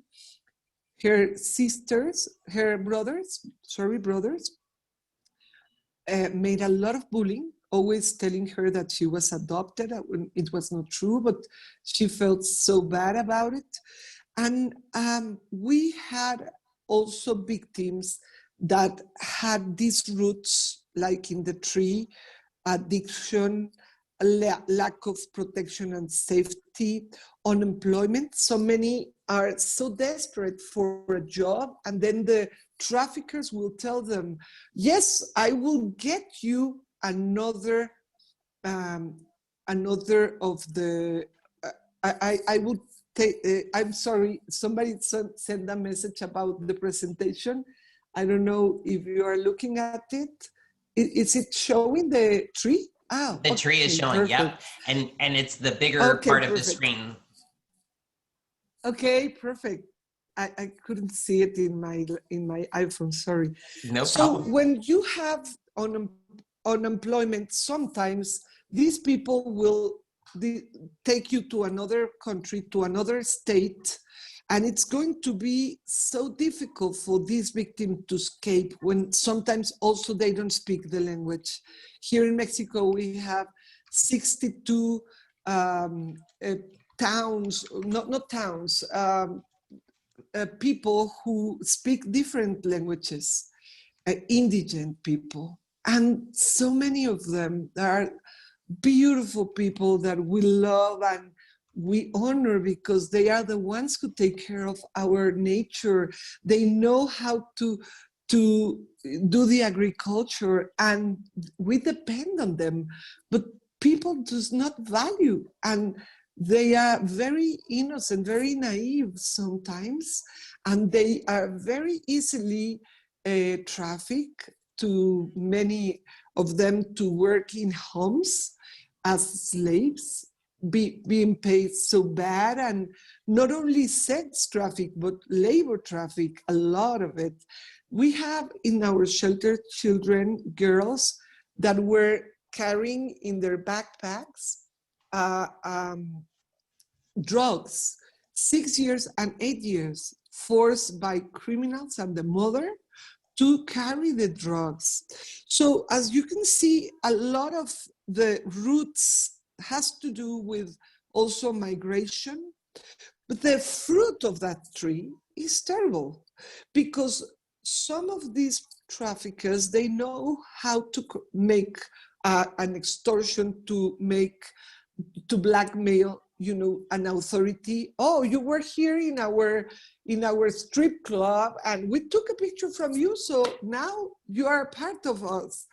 Her brothers, made a lot of bullying, always telling her that she was adopted. It was not true, but she felt so bad about it. And we had also victims that had these roots, like in the tree, addiction, lack of protection and safety, unemployment. So many are so desperate for a job, and then the traffickers will tell them, yes, I will get you another of the, I would take, I'm sorry, somebody sent a message about the presentation. I don't know if you are looking at it. Is it showing the tree? Oh, the tree is showing, perfect. Yep. And it's the bigger part of the screen. Okay, perfect. I couldn't see it in my iPhone, sorry. No problem. So when you have unemployment, sometimes these people will take you to another country, to another state, and it's going to be so difficult for this victim to escape when sometimes also they don't speak the language. Here in Mexico, we have 62 towns, not towns, people who speak different languages, indigent people. And so many of them are beautiful people that we love and we honor because they are the ones who take care of our nature. They know how to do the agriculture, and we depend on them. But people does not value, and they are very innocent, very naive sometimes, and they are very easily trafficked, to many of them to work in homes as slaves, being paid so bad, and not only sex traffic, but labor traffic, a lot of it. We have in our shelter children, girls that were carrying in their backpacks drugs, 6 years and 8 years, forced by criminals and the mother to carry the drugs. So as you can see, a lot of the roots has to do with also migration, but the fruit of that tree is terrible, because some of these traffickers, they know how to make an extortion, to blackmail, an authority. Oh, you were here in our strip club and we took a picture from you, so now you are a part of us.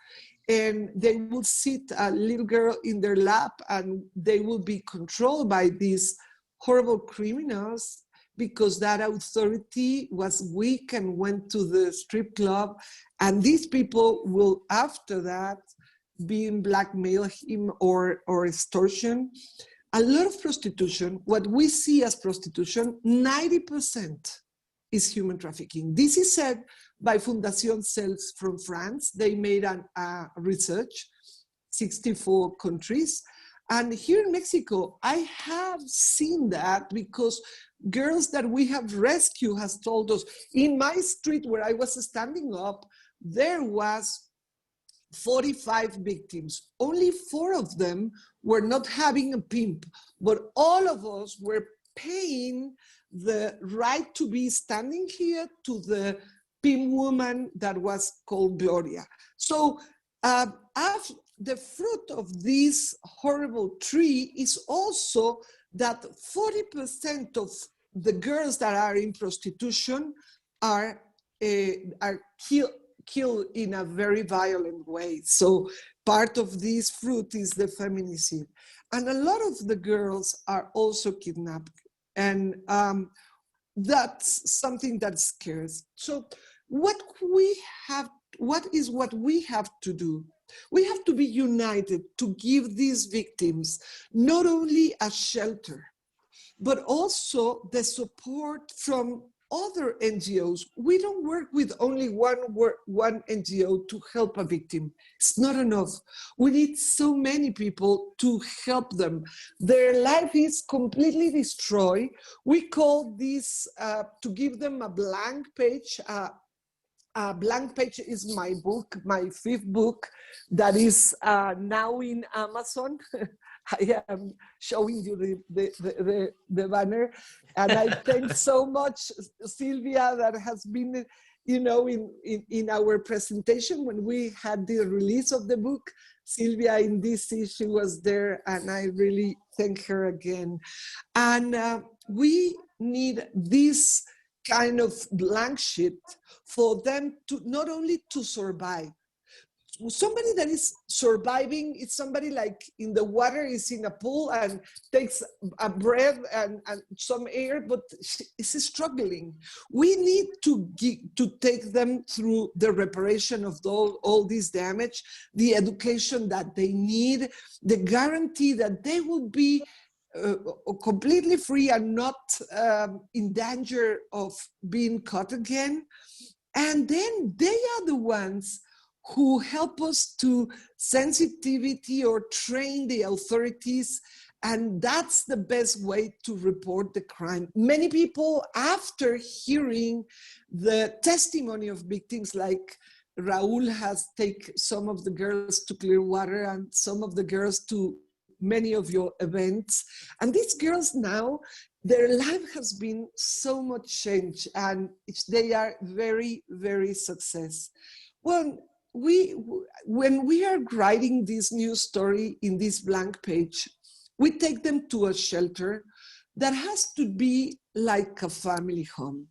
And they will sit a little girl in their lap and they will be controlled by these horrible criminals because that authority was weak and went to the strip club. And these people will, after that, being blackmail him or extortion. A lot of prostitution, what we see as prostitution, 90% is human trafficking. This is said by Fondation Cells from France. They made a research, 64 countries, And here in Mexico, I have seen that because girls that we have rescued has told us, in my street where I was standing up, there was 45 victims. Only 4 of them were not having a pimp, but all of us were paying the right to be standing here to the pimp woman that was called Gloria. So the fruit of this horrible tree is also that 40% of the girls that are in prostitution are killed in a very violent way. So part of this fruit is the feminicide. And a lot of the girls are also kidnapped. And that's something that scares. So what we have to do? We have to be united to give these victims not only a shelter, but also the support from other NGOs. We don't work with only one NGO to help a victim. It's not enough. We need so many people to help them. Their life is completely destroyed. We call this to give them a blank page. A blank page is my book, my 5th book, that is now in Amazon. I am showing you the banner, and I thank so much Sylvia that has been, in our presentation when we had the release of the book. Sylvia in D.C, she was there, and I really thank her again. And we need this kind of blank sheet for them to not only to survive. Somebody that is surviving is somebody like in the water, is in a pool and takes a breath and some air, but is struggling. We need to take them through the reparation of all this damage, the education that they need, the guarantee that they will be completely free and not in danger of being caught again. And then they are the ones who help us to sensitivity or train the authorities. And that's the best way to report the crime. Many people, after hearing the testimony of victims, like Raul has taken some of the girls to Clearwater and some of the girls to many of your events. And these girls now, their life has been so much change, and they are very, very successful. Well, when we are writing this new story in this blank page, we take them to a shelter that has to be like a family home.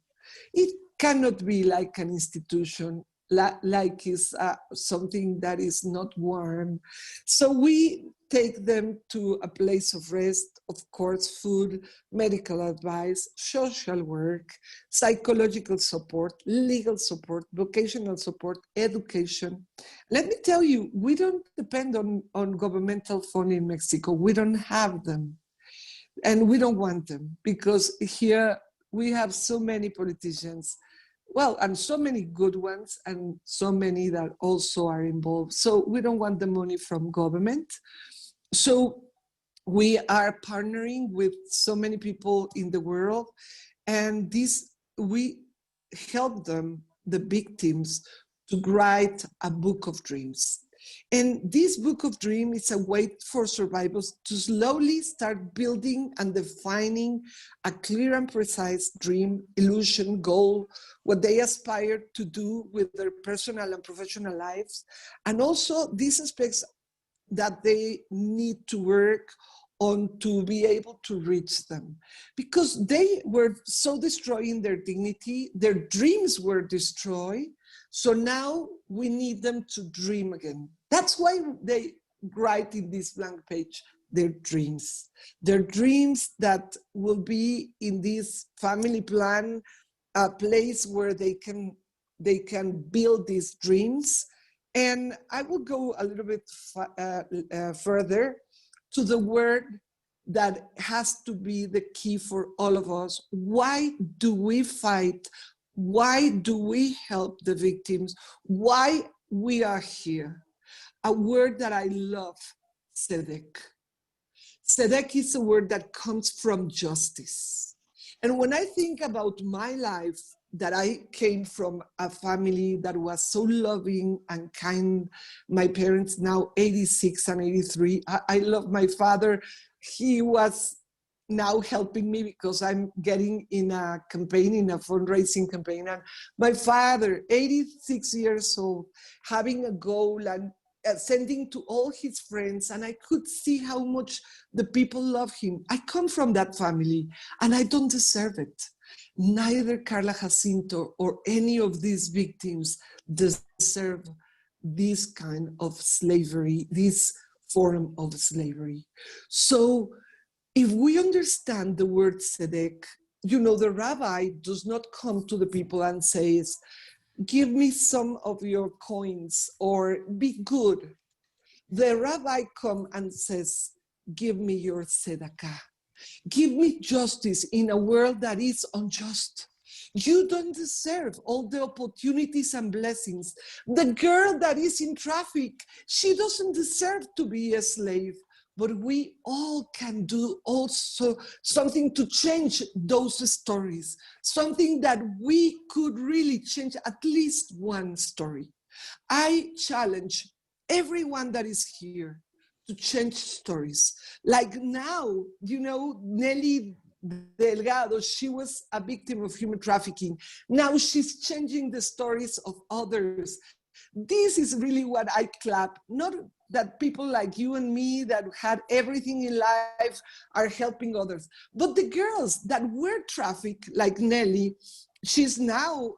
It cannot be like an institution, like is something that is not warm. So we take them to a place of rest, of course, food, medical advice, social work, psychological support, legal support, vocational support, education. Let me tell you, we don't depend on governmental funding in Mexico. We don't have them. And we don't want them, because here we have so many politicians, well, and so many good ones, and so many that also are involved. So we don't want the money from government. So we are partnering with so many people in the world, and we help them, the victims, to write a book of dreams. And this book of dreams is a way for survivors to slowly start building and defining a clear and precise dream, illusion, goal, what they aspire to do with their personal and professional lives. And also these aspects that they need to work on to be able to reach them. Because they were so destroying their dignity, their dreams were destroyed. So now we need them to dream again. That's why they write in this blank page their dreams that will be in this family plan, a place where they can build these dreams. And I will go a little bit further to the word that has to be the key for all of us. Why do we fight? Why do we help the victims? Why we are here? A word that I love, tzedek. Tzedek is a word that comes from justice. And when I think about my life, that I came from a family that was so loving and kind. My parents now 86 and 83. I love my father. He was now helping me because I'm getting in a campaign, in a fundraising campaign. And my father, 86 years old, having a goal and sending to all his friends, and I could see how much the people love him. I come from that family, and I don't deserve it. Neither Carla Jacinto or any of these victims deserve this kind of slavery, this form of slavery. So if we understand the word tzedek, you know, the rabbi does not come to the people and says, give me some of your coins or be good. The rabbi comes and says, give me your tzedakah. Give me justice in a world that is unjust. You don't deserve all the opportunities and blessings. The girl that is in traffic, she doesn't deserve to be a slave. But we all can do also something to change those stories, something that we could really change, at least one story. I challenge everyone that is here to change stories. Like now, you know, Nelly Delgado, she was a victim of human trafficking. Now she's changing the stories of others. This is really what I clap, not that people like you and me that had everything in life are helping others, but the girls that were trafficked, like Nelly, she's now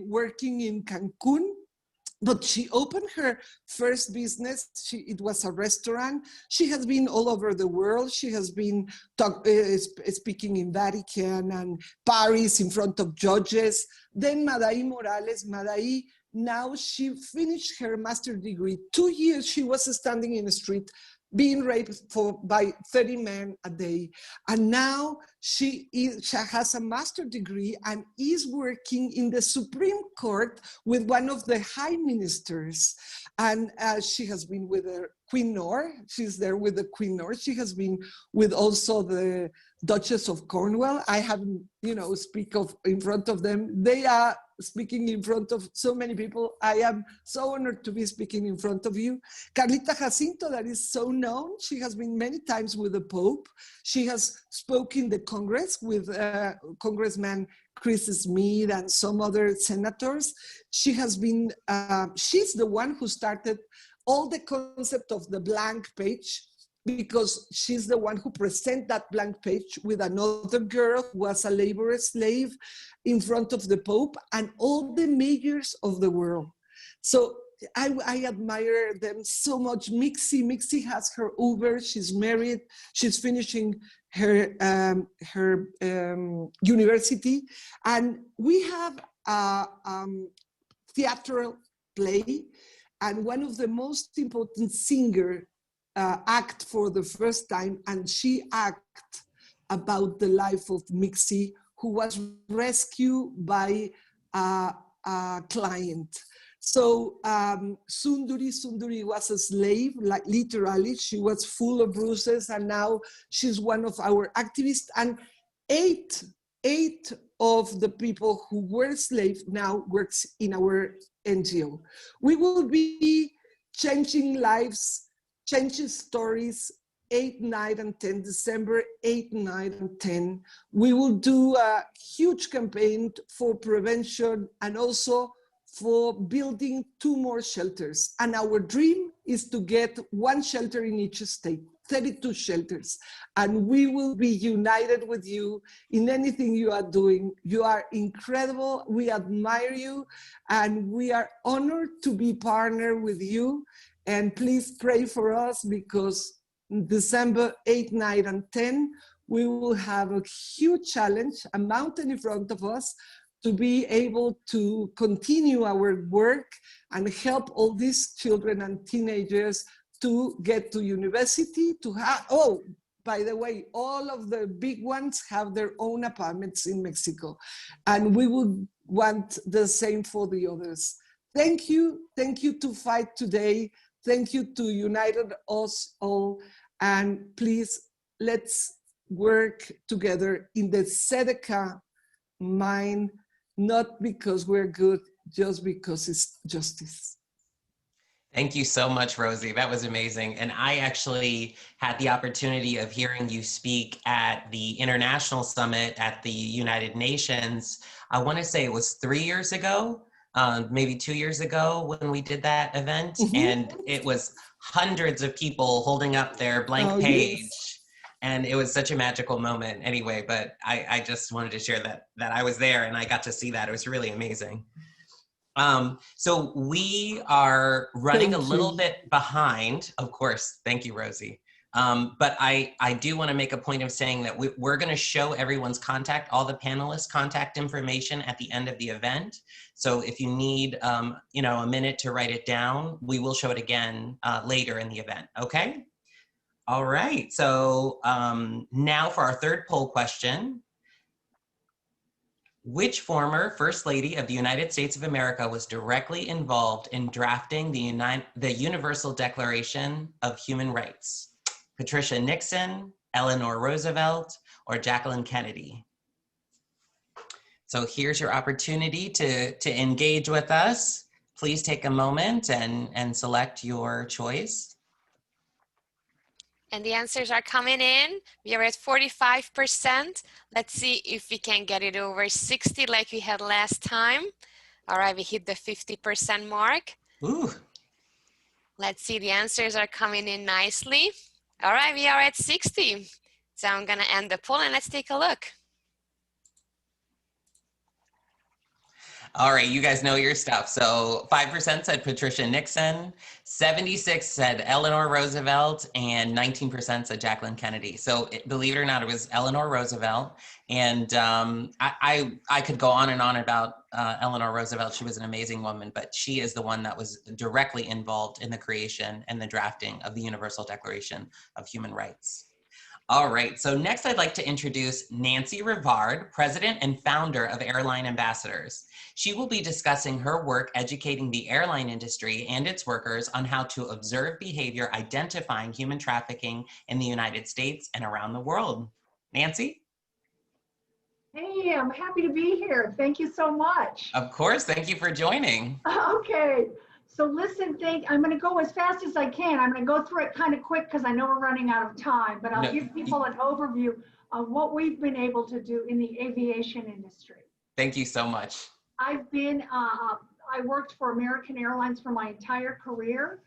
working in Cancun. But she opened her first business. It was a restaurant. She has been all over the world. She has been speaking in Vatican and Paris in front of judges. Then Madai Morales, now she finished her master's degree. 2 years she was standing in the street being raped by 30 men a day. And now she has a master's degree and is working in the Supreme Court with one of the high ministers. And she has been with Queen Noor. She's there with the Queen Noor. She has been with also the Duchess of Cornwall. I haven't, speak in front of them. They are speaking in front of so many people. I am so honored to be speaking in front of you. Carlita Jacinto, that is so known. She has been many times with the Pope. She has spoken in the Congress with Congressman Chris Smith and some other senators. She has been, she's the one who started all the concept of the blank page, because she's the one who presented that blank page with another girl who was a labor slave in front of the Pope and all the mayors of the world. So I admire them so much. Mixi has her Uber, she's married, she's finishing her university. And we have a theatrical play, and one of the most important singers act for the first time, and she act about the life of Mixi, who was rescued by a client. So Sunduri was a slave, like literally. She was full of bruises, and now she's one of our activists. And eight of the people who were slaves now works in our NGO. We will be changing lives, changing stories, 8, 9, and 10, December 8, 9, and 10. We will do a huge campaign for prevention and also for building 2 more shelters. And our dream is to get 1 shelter in each state, 32 shelters. And we will be united with you in anything you are doing. You are incredible. We admire you. And we are honored to be partnered with you. And please pray for us, because December 8, 9, and 10, we will have a huge challenge, a mountain in front of us, to be able to continue our work and help all these children and teenagers to get to university, to have, by the way, all of the big ones have their own apartments in Mexico. And we would want the same for the others. Thank you to fight today. Thank you to unite us all. And please, let's work together in the tzedakah mind, not because we're good, just because it's justice. Thank you so much, Rosie. That was amazing. And I actually had the opportunity of hearing you speak at the International Summit at the United Nations. I want to say it was 3 years ago, maybe 2 years ago when we did that event. And it was hundreds of people holding up their blank page. Yes. And it was such a magical moment anyway, but I just wanted to share that I was there and I got to see that. It was really amazing. So we are running a little bit behind, of course. Thank you, Rosie. But I do want to make a point of saying that we're going to show everyone's contact, all the panelists' contact information at the end of the event. So if you need, you know, a minute to write it down, we will show it again later in the event. Okay. All right. So now for our third poll question. Which former First Lady of the United States of America was directly involved in drafting the Universal Declaration of Human Rights? Patricia Nixon, Eleanor Roosevelt, or Jacqueline Kennedy? So here's your opportunity to engage with us. Please take a moment and select your choice. And the answers are coming in. We are at 45%. Let's see if we can get it over 60 like we had last time. All right, we hit the 50% mark. Ooh. Let's see, the answers are coming in nicely. All right, we are at 60. So I'm gonna end the poll and let's take a look. All right, you guys know your stuff. So 5% said Patricia Nixon, 76 said Eleanor Roosevelt, and 19% said Jacqueline Kennedy. So believe it or not, it was Eleanor Roosevelt. And I could go on and on about Eleanor Roosevelt. She was an amazing woman, but she is the one that was directly involved in the creation and the drafting of the Universal Declaration of Human Rights. All right, so next I'd like to introduce Nancy Rivard, President and Founder of Airline Ambassadors. She will be discussing her work educating the airline industry and its workers on how to observe behavior identifying human trafficking in the United States and around the world. Nancy? Hey, I'm happy to be here. Thank you so much. Of course, thank you for joining. Okay, so listen, I'm going to go as fast as I can. I'm going to go through it kind of quick because I know we're running out of time, but I'll give people an overview of what we've been able to do in the aviation industry. Thank you so much. I've been, I worked for American Airlines for my entire career.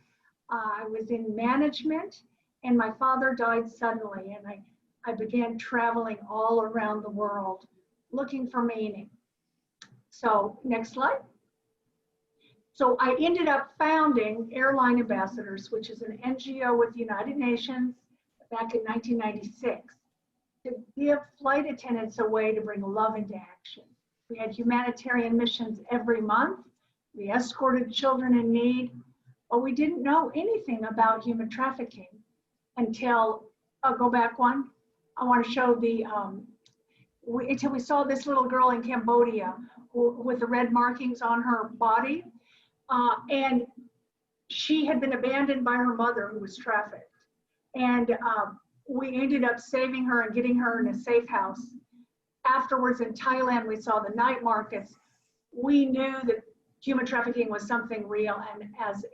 I was in management and my father died suddenly and I began traveling all around the world looking for meaning. So next slide. So I ended up founding Airline Ambassadors, which is an NGO with the United Nations back in 1996 to give flight attendants a way to bring love into action. We had humanitarian missions every month. We escorted children in need, but we didn't know anything about human trafficking until, I'll go back one. I want to show the, until we saw this little girl in Cambodia with the red markings on her body. And she had been abandoned by her mother who was trafficked. And we ended up saving her and getting her in a safe house. Afterwards in Thailand, we saw the night markets. We knew that human trafficking was something real. And as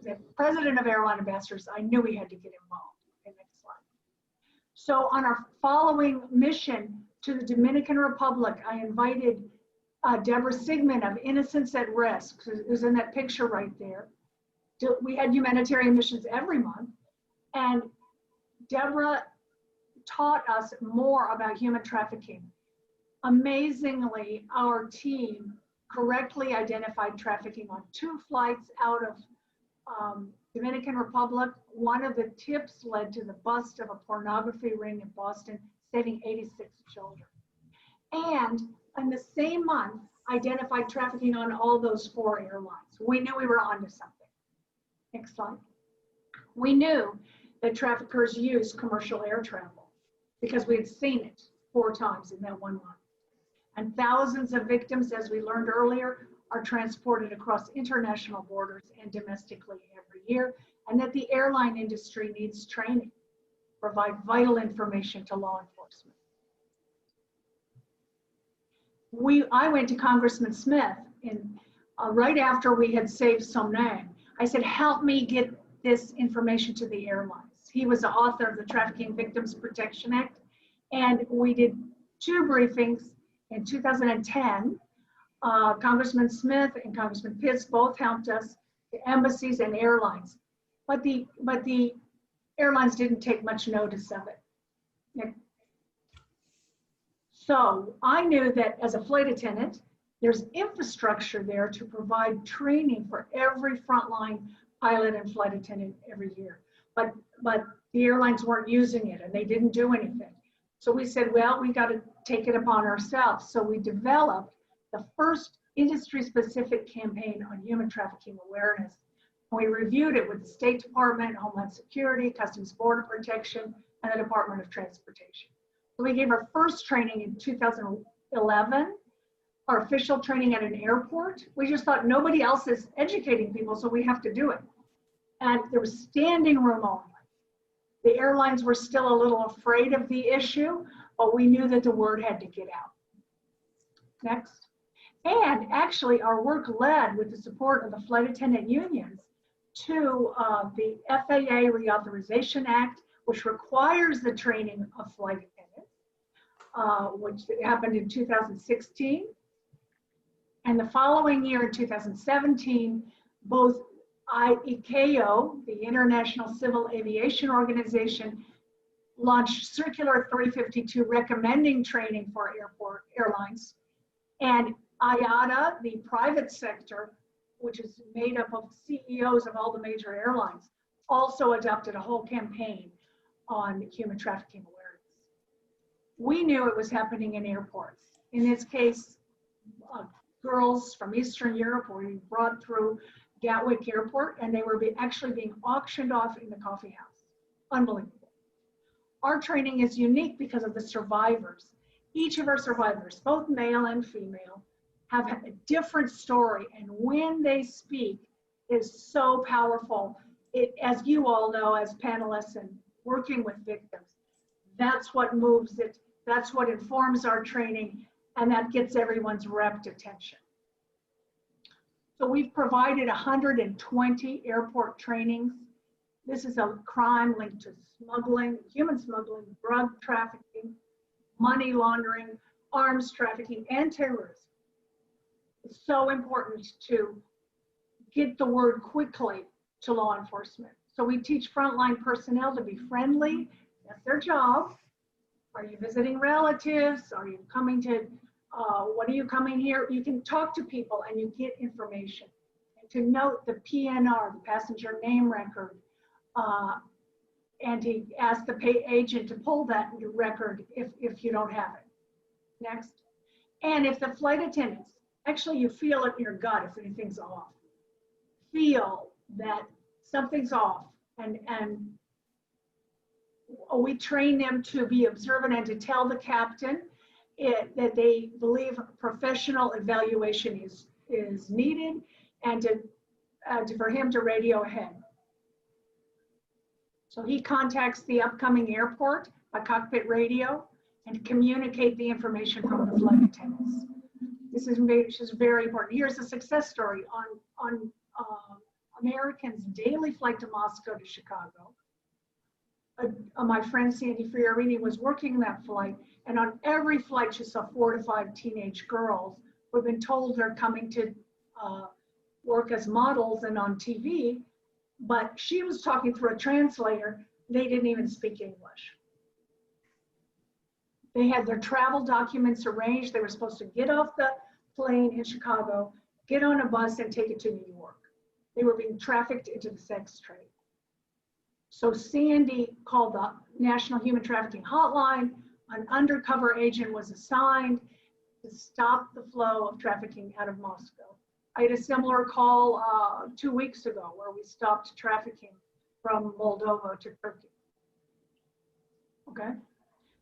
the president of Airline Ambassadors, I knew we had to get involved. Okay, next slide. So on our following mission to the Dominican Republic, I invited Deborah Sigmund of Innocence at Risk, who's in that picture right there. We had humanitarian missions every month, and Deborah taught us more about human trafficking. Amazingly, our team correctly identified trafficking on 2 flights out of Dominican Republic. One of the tips led to the bust of a pornography ring in Boston, saving 86 children. And in the same month, identified trafficking on all those 4 airlines. We knew we were onto something. Next slide. We knew that traffickers use commercial air travel because we had seen it 4 times in that 1 month. And thousands of victims, as we learned earlier, are transported across international borders and domestically every year, and that the airline industry needs training, provide vital information to law enforcement. I went to Congressman Smith right after we had saved Som Nang. I said, help me get this information to the airlines. He was the author of the Trafficking Victims Protection Act, and we did 2 briefings in 2010. Congressman Smith and Congressman Pitts both helped us, the embassies and airlines, but the airlines didn't take much notice of it. So I knew that as a flight attendant, there's infrastructure there to provide training for every frontline pilot and flight attendant every year. But the airlines weren't using it and they didn't do anything. So we said, well, we got to take it upon ourselves. So we developed the first industry-specific campaign on human trafficking awareness. And we reviewed it with the State Department, Homeland Security, Customs Border Protection, and the Department of Transportation. So we gave our first training in 2011, our official training at an airport. We just thought nobody else is educating people, so we have to do it. And there was standing room only. The airlines were still a little afraid of the issue, but we knew that the word had to get out. Next. And actually our work led with the support of the flight attendant unions to the FAA Reauthorization Act, which requires the training of flight attendants, which happened in 2016. And the following year, in 2017, both ICAO, the International Civil Aviation Organization, launched Circular 352 recommending training for airlines. And IATA, the private sector, which is made up of CEOs of all the major airlines, also adopted a whole campaign on human trafficking awareness. We knew it was happening in airports. In this case, girls from Eastern Europe were brought through Gatwick Airport, and they were actually being auctioned off in the coffee house. Unbelievable. Our training is unique because of the survivors. Each of our survivors, both male and female, have a different story, and when they speak is so powerful. It, as you all know, as panelists and working with victims, that's what moves it, that's what informs our training, and that gets everyone's rapt attention. So we've provided 120 airport trainings. This is a crime linked to smuggling, human smuggling, drug trafficking, money laundering, arms trafficking, and terrorism. It's so important to get the word quickly to law enforcement. So we teach frontline personnel to be friendly. That's their job. Are you visiting relatives? Are you coming to, what are you coming here? You can talk to people and you get information. And to note the PNR, the passenger name record, and to ask the agent to pull that record if you don't have it. Next. And if the flight attendants, actually you feel it in your gut if anything's off. Feel that something's off, and we train them to be observant and to tell the captain that they believe professional evaluation is needed, and for him to radio ahead. So he contacts the upcoming airport by cockpit radio and communicate the information from the flight attendants. This is very important. Here's a success story on American's daily flight to Moscow to Chicago. My friend Sandy Fiorini was working that flight, and on every flight she saw 4 to 5 teenage girls who have been told they're coming to work as models and on TV, but she was talking through a translator. They didn't even speak English. They had their travel documents arranged. They were supposed to get off the plane in Chicago, get on a bus, and take it to New York. They were being trafficked into the sex trade. So Sandy called the National Human Trafficking Hotline. An undercover agent was assigned to stop the flow of trafficking out of Moscow. I had a similar call 2 weeks ago where we stopped trafficking from Moldova to Turkey. Okay,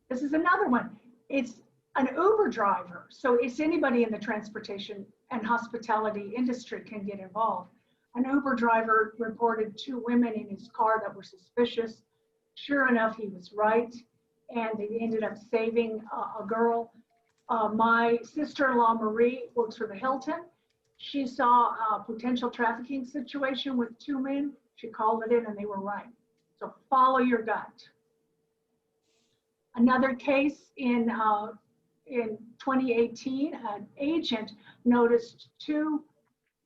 this is another one. It's an Uber driver. So it's anybody in the transportation and hospitality industry can get involved. An Uber driver reported 2 women in his car that were suspicious. Sure enough, he was right, and they ended up saving a girl. My sister-in-law, Marie, works for the Hilton. She saw a potential trafficking situation with 2 men. She called it in and they were right. So follow your gut. Another case in 2018, an agent noticed 2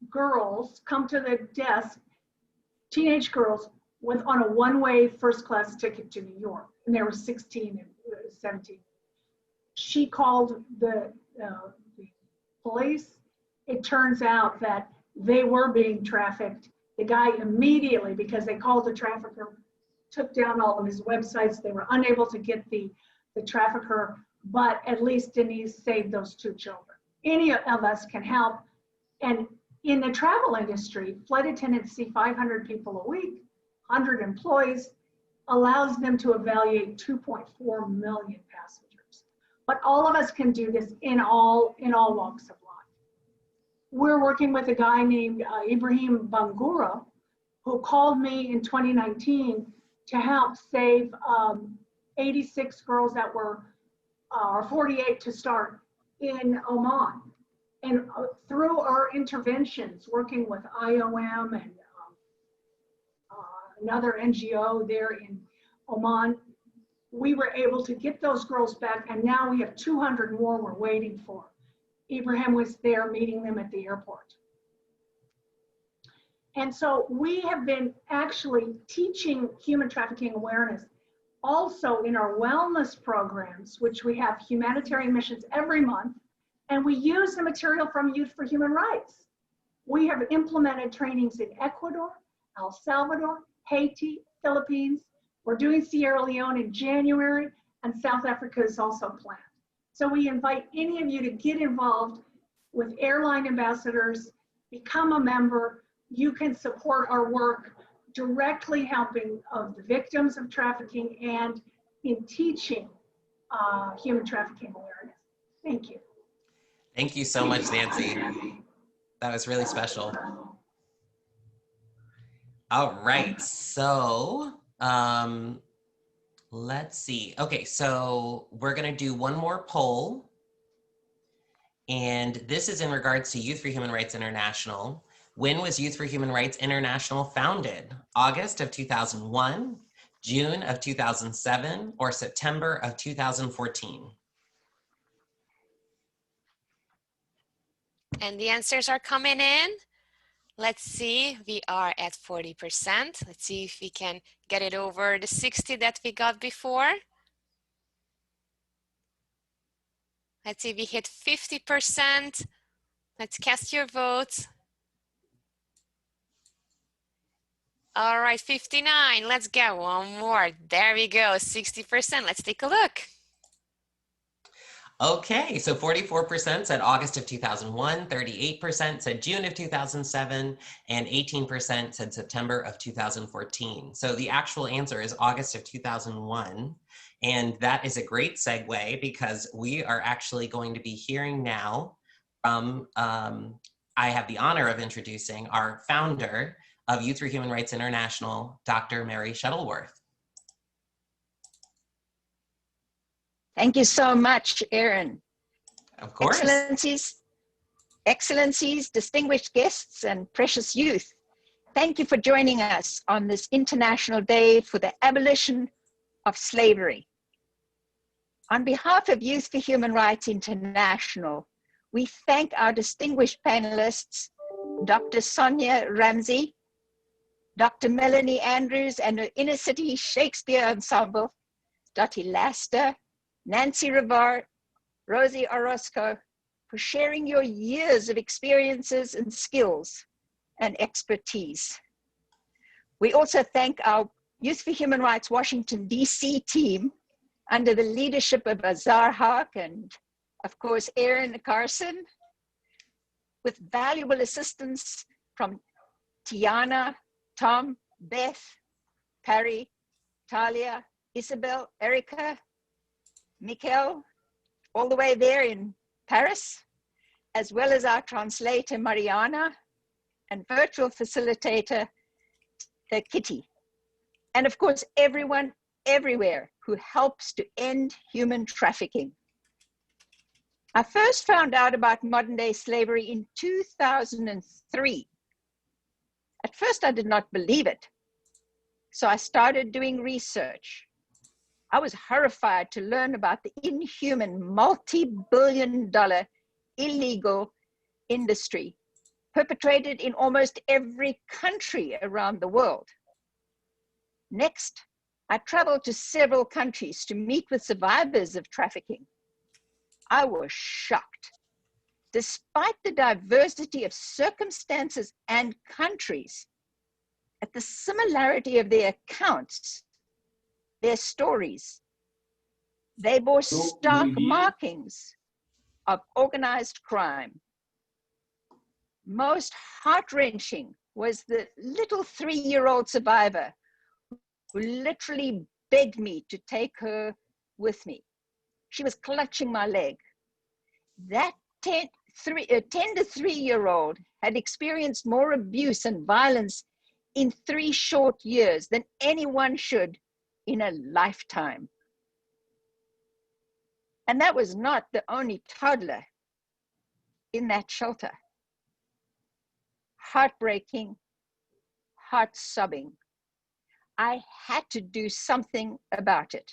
girls come to the desk, teenage girls, on a one-way first-class ticket to New York, and they were 16 and 17. She called the police. It turns out that they were being trafficked. The guy immediately, because they called the trafficker, took down all of his websites. They were unable to get the trafficker, but at least Denise saved those 2 children. Any of us can help. And in the travel industry, flight attendants see 500 people a week, 100 employees, allows them to evaluate 2.4 million passengers. But all of us can do this in all walks of life. We're working with a guy named Ibrahim Bangura, who called me in 2019 to help save 86 girls that were, or 48 to start, in Oman. And through our interventions, working with IOM and another NGO there in Oman, we were able to get those girls back, and now we have 200 more we're waiting for. Ibrahim was there meeting them at the airport. And so we have been actually teaching human trafficking awareness also in our wellness programs, which we have humanitarian missions every month, and we use the material from Youth for Human Rights. We have implemented trainings in Ecuador, El Salvador, Haiti, Philippines. We're doing Sierra Leone in January, and South Africa is also planned. So we invite any of you to get involved with airline ambassadors, become a member. You can support our work directly helping of the victims of trafficking and in teaching human trafficking awareness. Thank you. Thank you so much, Nancy. That was really special. All right, so let's see. Okay, so we're gonna do one more poll. And this is in regards to Youth for Human Rights International. When was Youth for Human Rights International founded? August of 2001, June of 2007, or September of 2014? And the answers are coming in. Let's see, we are at 40%. Let's see if we can get it over the 60 that we got before. Let's see, we hit 50%. Let's cast your votes. All right, 59, let's go, one more. There we go, 60%, let's take a look. Okay, so 44% said August of 2001, 38% said June of 2007, and 18% said September of 2014. So the actual answer is August of 2001. And that is a great segue because we are actually going to be hearing now from, I have the honor of introducing our founder of Youth for Human Rights International, Dr. Mary Shuttleworth. Thank you so much, Erin. Of course. Excellencies, distinguished guests, and precious youth. Thank you for joining us on this International Day for the Abolition of Slavery. On behalf of Youth for Human Rights International, we thank our distinguished panelists, Dr. Sonia Ramsey, Dr. Melanie Andrews and her Inner City Shakespeare Ensemble, Dottie Laster, Nancy Rivard, Rosie Orozco, for sharing your years of experiences and skills and expertise. We also thank our Youth for Human Rights Washington D.C. team under the leadership of Azar Haq and, of course, Erin Carson, with valuable assistance from Tiana, Tom, Beth, Perry, Talia, Isabel, Erica, Mikkel, all the way there in Paris, as well as our translator, Mariana, and virtual facilitator, Kitty. And of course, everyone everywhere who helps to end human trafficking. I first found out about modern day slavery in 2003. At first, I did not believe it. So I started doing research. I was horrified to learn about the inhuman multi-billion-dollar illegal industry perpetrated in almost every country around the world. Next, I traveled to several countries to meet with survivors of trafficking. I was shocked. Despite the diversity of circumstances and countries, at the similarity of their accounts, their stories, they bore stark markings of organized crime. Most heart-wrenching was the little 3-year-old survivor who literally begged me to take her with me. She was clutching my leg. That 10 to 3-year-old had experienced more abuse and violence in 3 short years than anyone should in a lifetime. And that was not the only toddler in that shelter. Heartbreaking, heart-sobbing. I had to do something about it.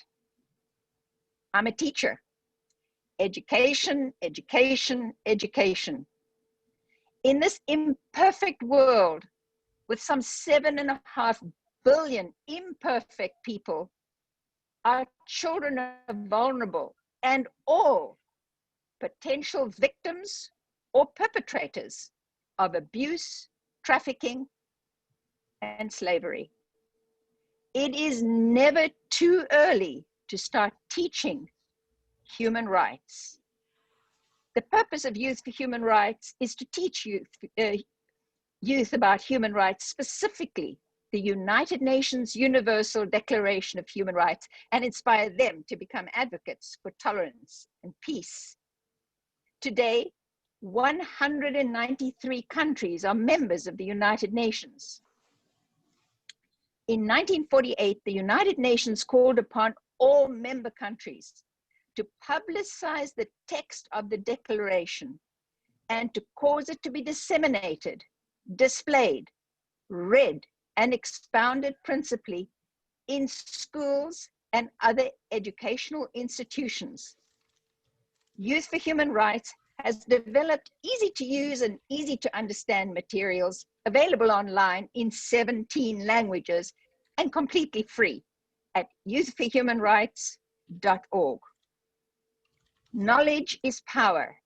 I'm a teacher. Education, education, education. In this imperfect world, with some 7.5 billion imperfect people, our children are vulnerable, and all potential victims or perpetrators of abuse, trafficking, and slavery. It is never too early to start teaching human rights. The purpose of Youth for Human Rights is to teach youth about human rights, specifically the United Nations Universal Declaration of Human Rights, and inspire them to become advocates for tolerance and peace. Today, 193 countries are members of the United Nations. In 1948, the United Nations called upon all member countries to publicize the text of the declaration and to cause it to be disseminated, displayed, read, and expounded principally in schools and other educational institutions. Youth for Human Rights has developed easy to use and easy to understand materials available online in 17 languages and completely free at youthforhumanrights.org. Knowledge is power.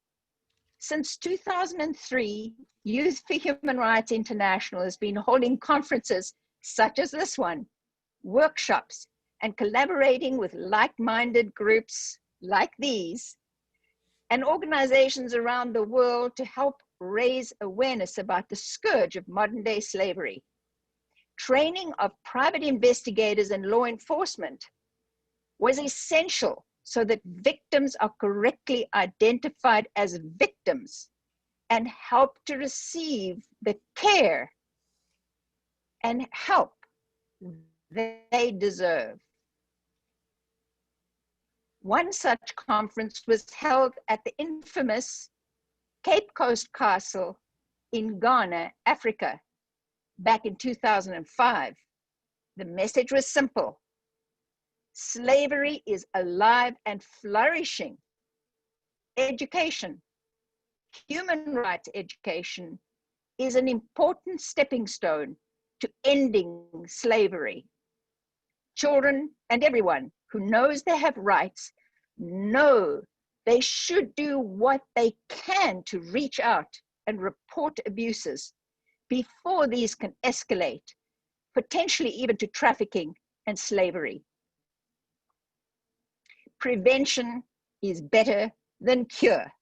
Since 2003, Youth for Human Rights International has been holding conferences such as this one, workshops, and collaborating with like-minded groups like these and organizations around the world to help raise awareness about the scourge of modern-day slavery. Training of private investigators and law enforcement was essential so that victims are correctly identified as victims and help to receive the care and help they deserve. One such conference was held at the infamous Cape Coast Castle in Ghana, Africa, back in 2005. The message was simple. Slavery is alive and flourishing. Education, human rights education, is an important stepping stone to ending slavery. Children and everyone who knows they have rights know they should do what they can to reach out and report abuses before these can escalate, potentially even to trafficking and slavery. Prevention is better than cure.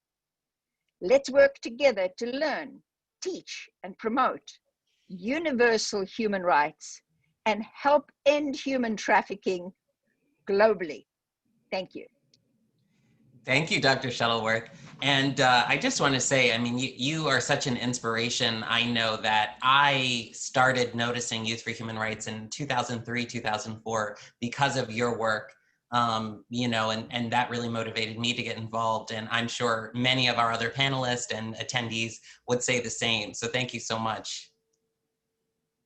Let's work together to learn, teach, and promote universal human rights and help end human trafficking globally. Thank you. Thank you, Dr. Shuttleworth. And I just want to say, I mean, you are such an inspiration. I know that I started noticing Youth for Human Rights in 2003, 2004 because of your work, you know, and that really motivated me to get involved. And I'm sure many of our other panelists and attendees would say the same. So thank you so much.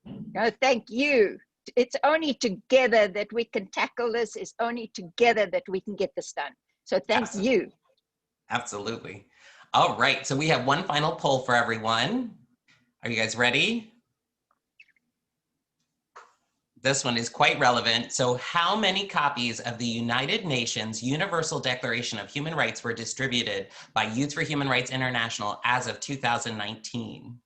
No, thank you. It's only together that we can tackle this. It's only together that we can get this done. So thank you. Absolutely. All right, so we have one final poll for everyone. Are you guys ready? This one is quite relevant. So how many copies of the United Nations Universal Declaration of Human Rights were distributed by Youth for Human Rights International as of 2019?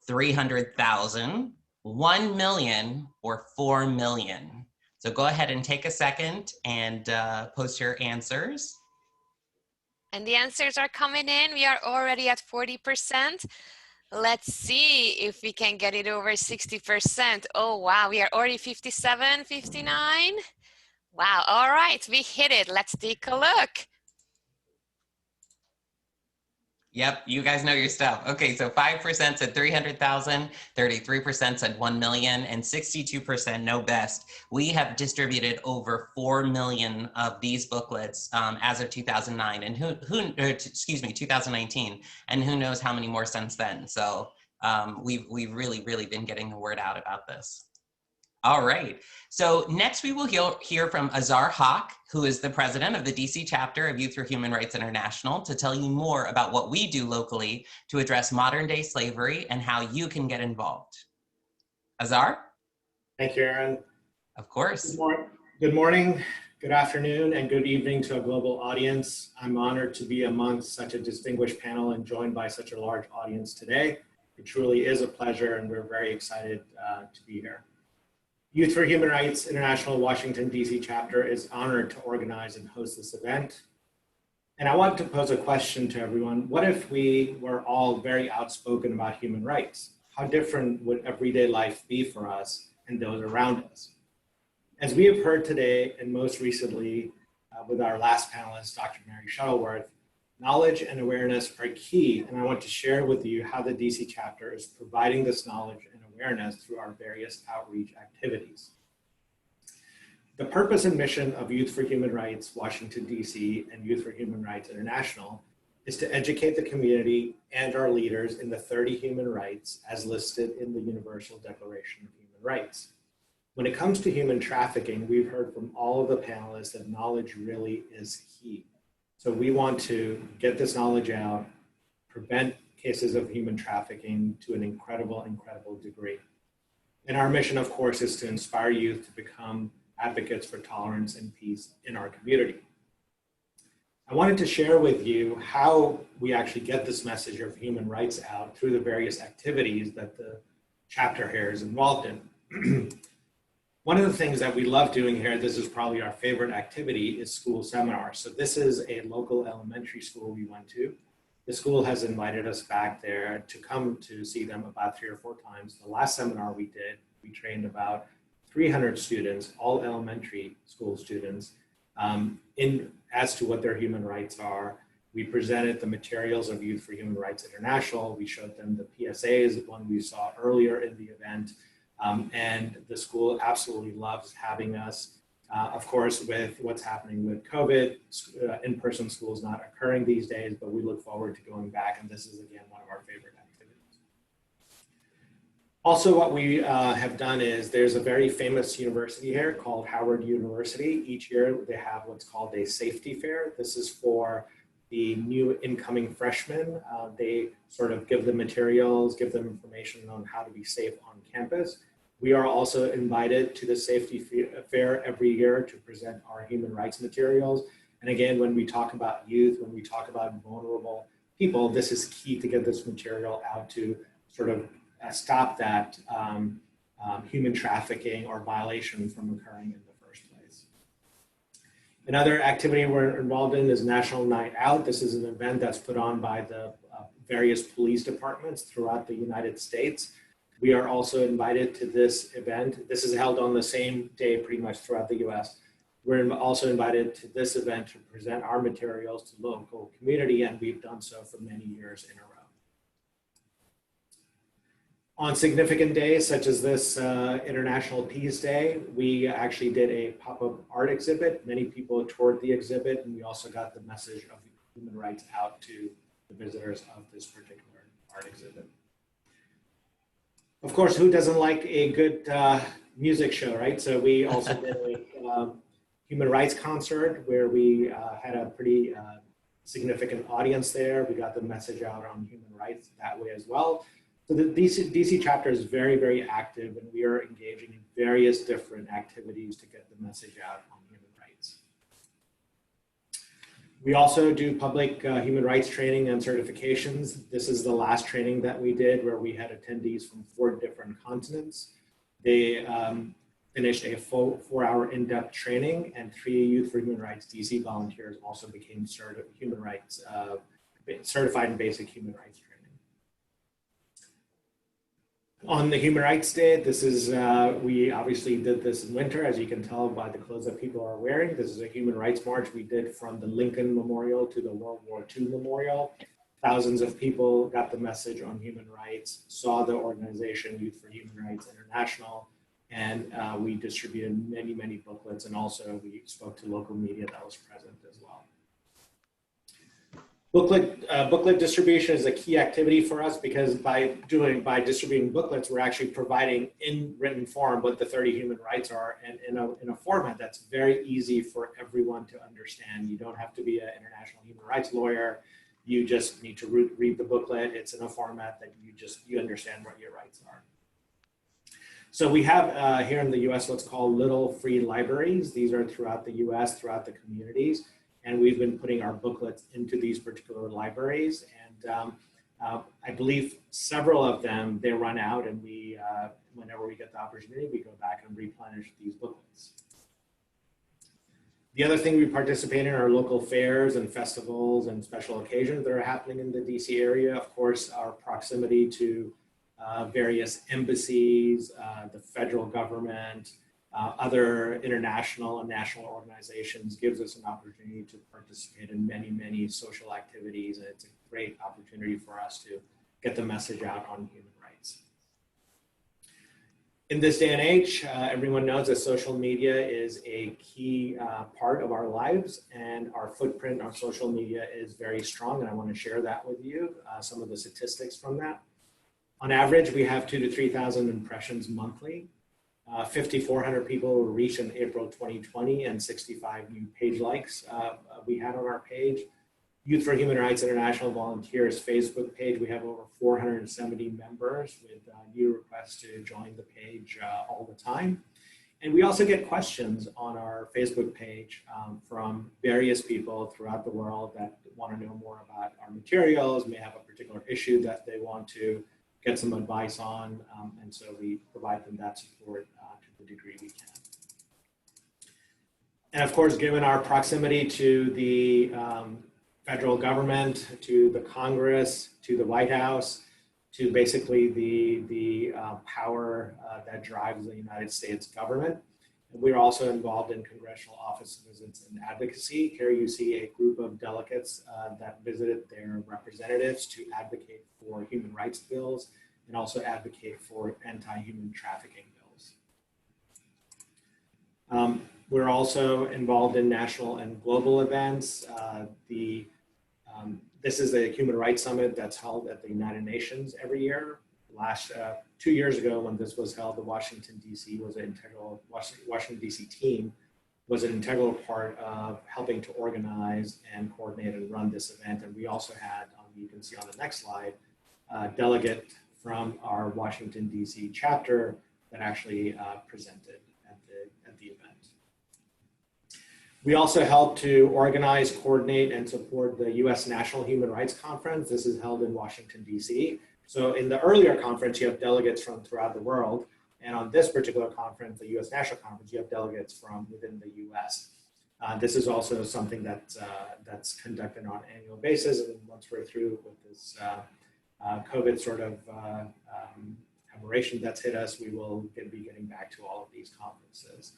300,000, 1 million, or 4 million? So go ahead and take a second and post your answers. And the answers are coming in. We are already at 40%. Let's see if we can get it over 60%. Oh, wow, we are already 57, 59. Wow, all right, we hit it. Let's take a look. Yep, you guys know your stuff. Okay, so 5% said 300,000, 33% said 1 million, and 62% know best. We have distributed over 4 million of these booklets as of 2009, and 2019, and who knows how many more since then. So we've really been getting the word out about this. All right, so next we will hear from Azar Haq, who is the president of the DC chapter of Youth for Human Rights International, to tell you more about what we do locally to address modern day slavery and how you can get involved. Azar? Thank you, Erin. Of course. Good morning, good afternoon, and good evening to a global audience. I'm honored to be amongst such a distinguished panel and joined by such a large audience today. It truly is a pleasure, and we're very excited to be here. Youth for Human Rights International Washington D.C. chapter is honored to organize and host this event. And I want to pose a question to everyone. What if we were all very outspoken about human rights? How different would everyday life be for us and those around us? As we have heard today, and most recently with our last panelist, Dr. Mary Shuttleworth, knowledge and awareness are key, and I want to share with you how the DC chapter is providing this knowledge and awareness through our various outreach activities. The purpose and mission of Youth for Human Rights, Washington, D.C. and Youth for Human Rights International is to educate the community and our leaders in the 30 human rights as listed in the Universal Declaration of Human Rights. When it comes to human trafficking, we've heard from all of the panelists that knowledge really is key. So we want to get this knowledge out, prevent cases of human trafficking to an incredible degree. And our mission, of course, is to inspire youth to become advocates for tolerance and peace in our community. I wanted to share with you how we actually get this message of human rights out through the various activities that the chapter here is involved in. One of the things that we love doing here, this is probably our favorite activity, is school seminars. So this is a local elementary school we went to. The school has invited us back there to come to see them about 3 or 4 times. The last seminar we did, we trained about 300 students, all elementary school students, as to what their human rights are. We presented the materials of Youth for Human Rights International. We showed them the PSAs, one we saw earlier in the event. And the school absolutely loves having us. Of course, with what's happening with COVID, in-person school is not occurring these days, but we look forward to going back, and this is, again, one of our favorite activities. Also, what we have done is there's a very famous university here called Howard University. Each year, they have what's called a safety fair. This is for the new incoming freshmen. They sort of give them materials, give them information on how to be safe on campus. We are also invited to the safety fair every year to present our human rights materials. And again, when we talk about youth, when we talk about vulnerable people, this is key to get this material out to sort of stop that human trafficking or violation from occurring in the first place. Another activity we're involved in is National Night Out. This is an event that's put on by the various police departments throughout the United States. We are also invited to this event. This is held on the same day pretty much throughout the US. We're also invited to this event to present our materials to local community, and we've done so for many years in a row. On significant days, such as this International Peace Day, we actually did a pop-up art exhibit. Many people toured the exhibit, and we also got the message of human rights out to the visitors of this particular art exhibit. Of course, who doesn't like a good music show, right? So we also did a human rights concert where we had a pretty significant audience there. We got the message out on human rights that way as well. So the DC chapter is very, very active, and we are engaging in various different activities to get the message out on human rights. We also do public human rights training and certifications. This is the last training that we did where we had attendees from 4 different continents. They finished a full 4-hour in-depth training, and 3 Youth for Human Rights DC volunteers also became certified in basic human rights training. On the Human Rights Day, this is, we obviously did this in winter, as you can tell by the clothes that people are wearing. This is a human rights march we did from the Lincoln Memorial to the World War II Memorial. Thousands of people got the message on human rights, saw the organization Youth for Human Rights International, and we distributed many, many booklets, and also we spoke to local media that was present as well. Booklet distribution is a key activity for us because by distributing booklets, we're actually providing in written form what the 30 human rights are, and in a format that's very easy for everyone to understand. You don't have to be an international human rights lawyer. You just need to read the booklet. It's in a format that you understand what your rights are. So we have here in the US what's called little free libraries. These are throughout the US, throughout the communities. And we've been putting our booklets into these particular libraries. And I believe several of them, they run out, and we, whenever we get the opportunity, we go back and replenish these booklets. The other thing we participate in are local fairs and festivals and special occasions that are happening in the DC area. Of course, our proximity to various embassies, the federal government, other international and national organizations gives us an opportunity to participate in many, many social activities. And it's a great opportunity for us to get the message out on human rights. In this day and age, everyone knows that social media is a key part of our lives, and our footprint on social media is very strong. And I want to share that with you, some of the statistics from that. On average, we have 2,000 to 3,000 impressions monthly. 5,400 people were reached in April 2020, and 65 new page likes we had on our page. Youth for Human Rights International Volunteers Facebook page, we have over 470 members with new requests to join the page all the time. And we also get questions on our Facebook page from various people throughout the world that want to know more about our materials, may have a particular issue that they want to get some advice on, and so we provide them that support to the degree we can. And of course, given our proximity to the federal government, to the Congress, to the White House, to basically the power that drives the United States government. And we're also involved in congressional office visits and advocacy. Here you see a group of delegates that visited their representatives to advocate for human rights bills and also advocate for anti-human trafficking bills. We're also involved in national and global events. This is a human rights summit that's held at the United Nations every year. 2 years ago when this was held, the Washington D.C. was an integral, Washington D.C. team was an integral part of helping to organize and coordinate and run this event. And we also had, you can see on the next slide, a delegate from our Washington D.C. chapter that actually presented at the event. We also help to organize, coordinate, and support the U.S. National Human Rights Conference. This is held in Washington, D.C. So in the earlier conference, you have delegates from throughout the world. And on this particular conference, the U.S. National Conference, you have delegates from within the U.S. This is also something that's conducted on an annual basis. And once we're through with this COVID sort of aberration that's hit us, we will be getting back to all of these conferences.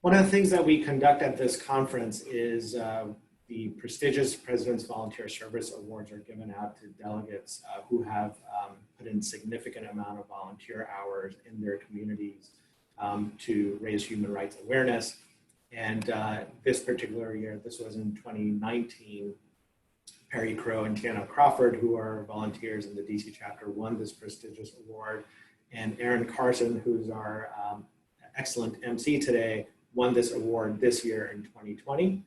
One of the things that we conduct at this conference is the prestigious President's Volunteer Service Awards are given out to delegates who have put in significant amount of volunteer hours in their communities to raise human rights awareness. And this particular year, this was in 2019, Perry Crow and Tiana Crawford, who are volunteers in the DC chapter, won this prestigious award. And Aaron Carson, who's our excellent MC today, won this award this year in 2020.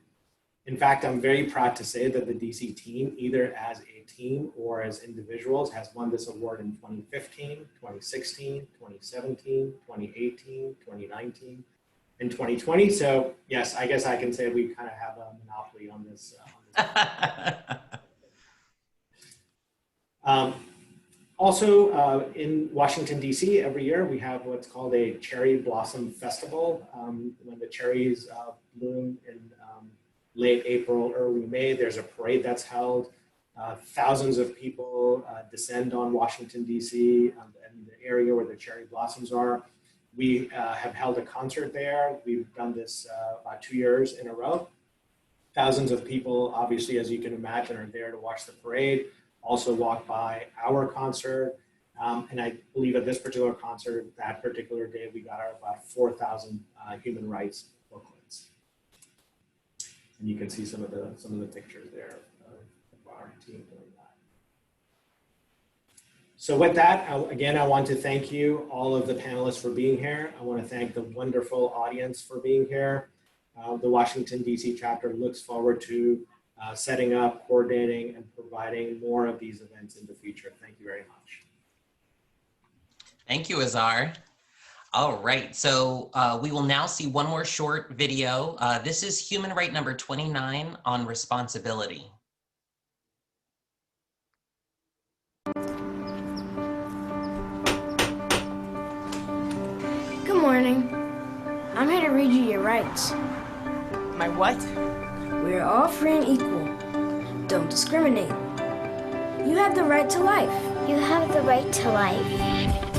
In fact, I'm very proud to say that the DC team, either as a team or as individuals, has won this award in 2015, 2016, 2017, 2018, 2019, and 2020. So yes, I guess I can say we kind of have a monopoly on this. Also, in Washington, D.C., every year we have what's called a Cherry Blossom Festival. When the cherries bloom in late April, early May, there's a parade that's held. Thousands of people descend on Washington, D.C., and the area where the cherry blossoms are. We have held a concert there. We've done this about 2 years in a row. Thousands of people, obviously, as you can imagine, are there to watch the parade, also walk by our concert. And I believe at this particular concert, that particular day, we got about 4,000 human rights booklets. And you can see some of the pictures there of our team doing that. So with that, again, I want to thank you, all of the panelists, for being here. I want to thank the wonderful audience for being here. The Washington, D.C. chapter looks forward to setting up, coordinating, and providing more of these events in the future. Thank you very much. Thank you, Azar. All right, so we will now see one more short video. This is human right number 29 on responsibility. Good morning. I'm here to read you your rights. My what? We are all free and equal. Don't discriminate. You have the right to life. You have the right to life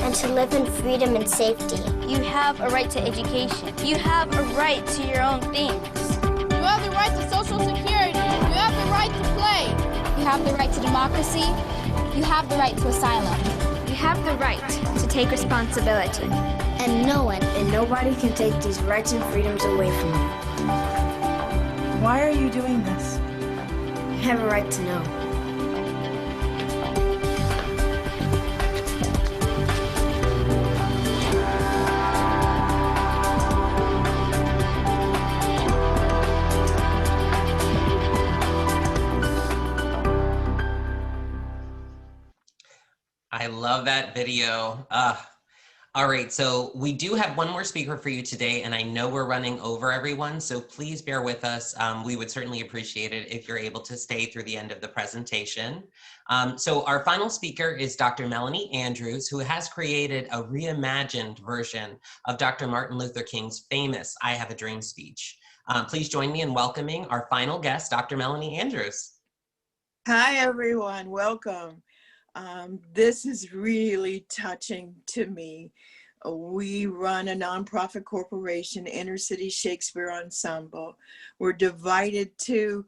and to live in freedom and safety. You have a right to education. You have a right to your own things. You have the right to social security. You have the right to play. You have the right to democracy. You have the right to asylum. You have the right to take responsibility. And no one and nobody can take these rights and freedoms away from you. Why are you doing this? You have a right to know. I love that video. All right, so we do have one more speaker for you today, and I know we're running over everyone, so please bear with us. We would certainly appreciate it if you're able to stay through the end of the presentation. So our final speaker is Dr. Melanie Andrews, who has created a reimagined version of Dr. Martin Luther King's famous "I Have a Dream" speech. Please join me in welcoming our final guest, Dr. Melanie Andrews. Hi, everyone. Welcome. This is really touching to me. We run a nonprofit corporation, Inner City Shakespeare Ensemble. We're divided to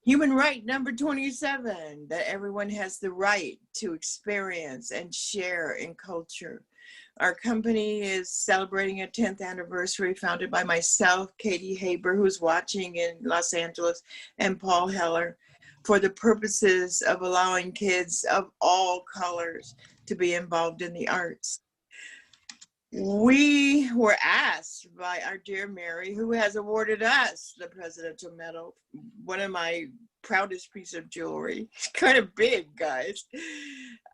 human right number 27, that everyone has the right to experience and share in culture. Our company is celebrating a 10th anniversary, founded by myself, Katie Haber, who's watching in Los Angeles, and Paul Heller, for the purposes of allowing kids of all colors to be involved in the arts. We were asked by our dear Mary, who has awarded us the Presidential Medal, one of my proudest piece of jewelry. It's kind of big, guys.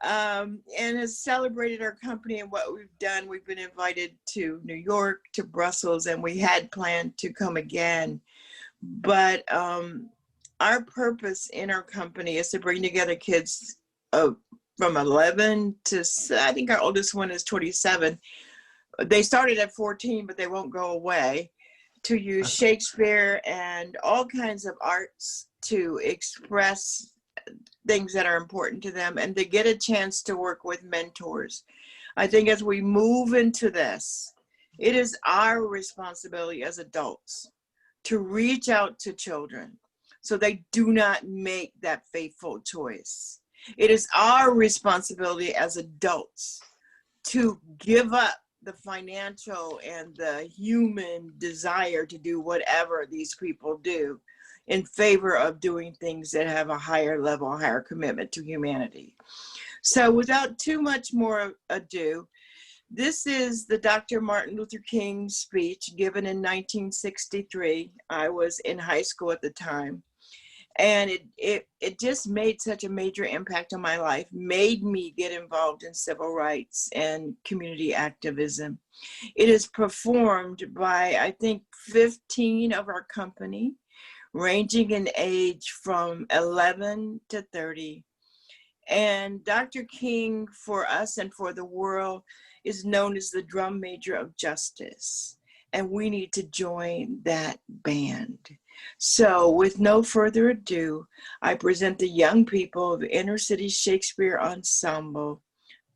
And has celebrated our company and what we've done. We've been invited to New York, to Brussels, and we had planned to come again. But our purpose in our company is to bring together kids from 11 to, I think our oldest one is 27. They started at 14, but they won't go away, to use Shakespeare and all kinds of arts to express things that are important to them, and to get a chance to work with mentors. I think as we move into this, It is our responsibility as adults to reach out to children so they do not make that fateful choice. It is our responsibility as adults to give up the financial and the human desire to do whatever these people do in favor of doing things that have a higher level, higher commitment to humanity. So without too much more ado, this is the Dr. Martin Luther King speech given in 1963. I was in high school at the time. And it just made such a major impact on my life, made me get involved in civil rights and community activism. It is performed by, I think, 15 of our company, ranging in age from 11 to 30. And Dr. King, for us and for the world, is known as the drum major of justice. And we need to join that band. So with no further ado, I present the young people of Inner City Shakespeare Ensemble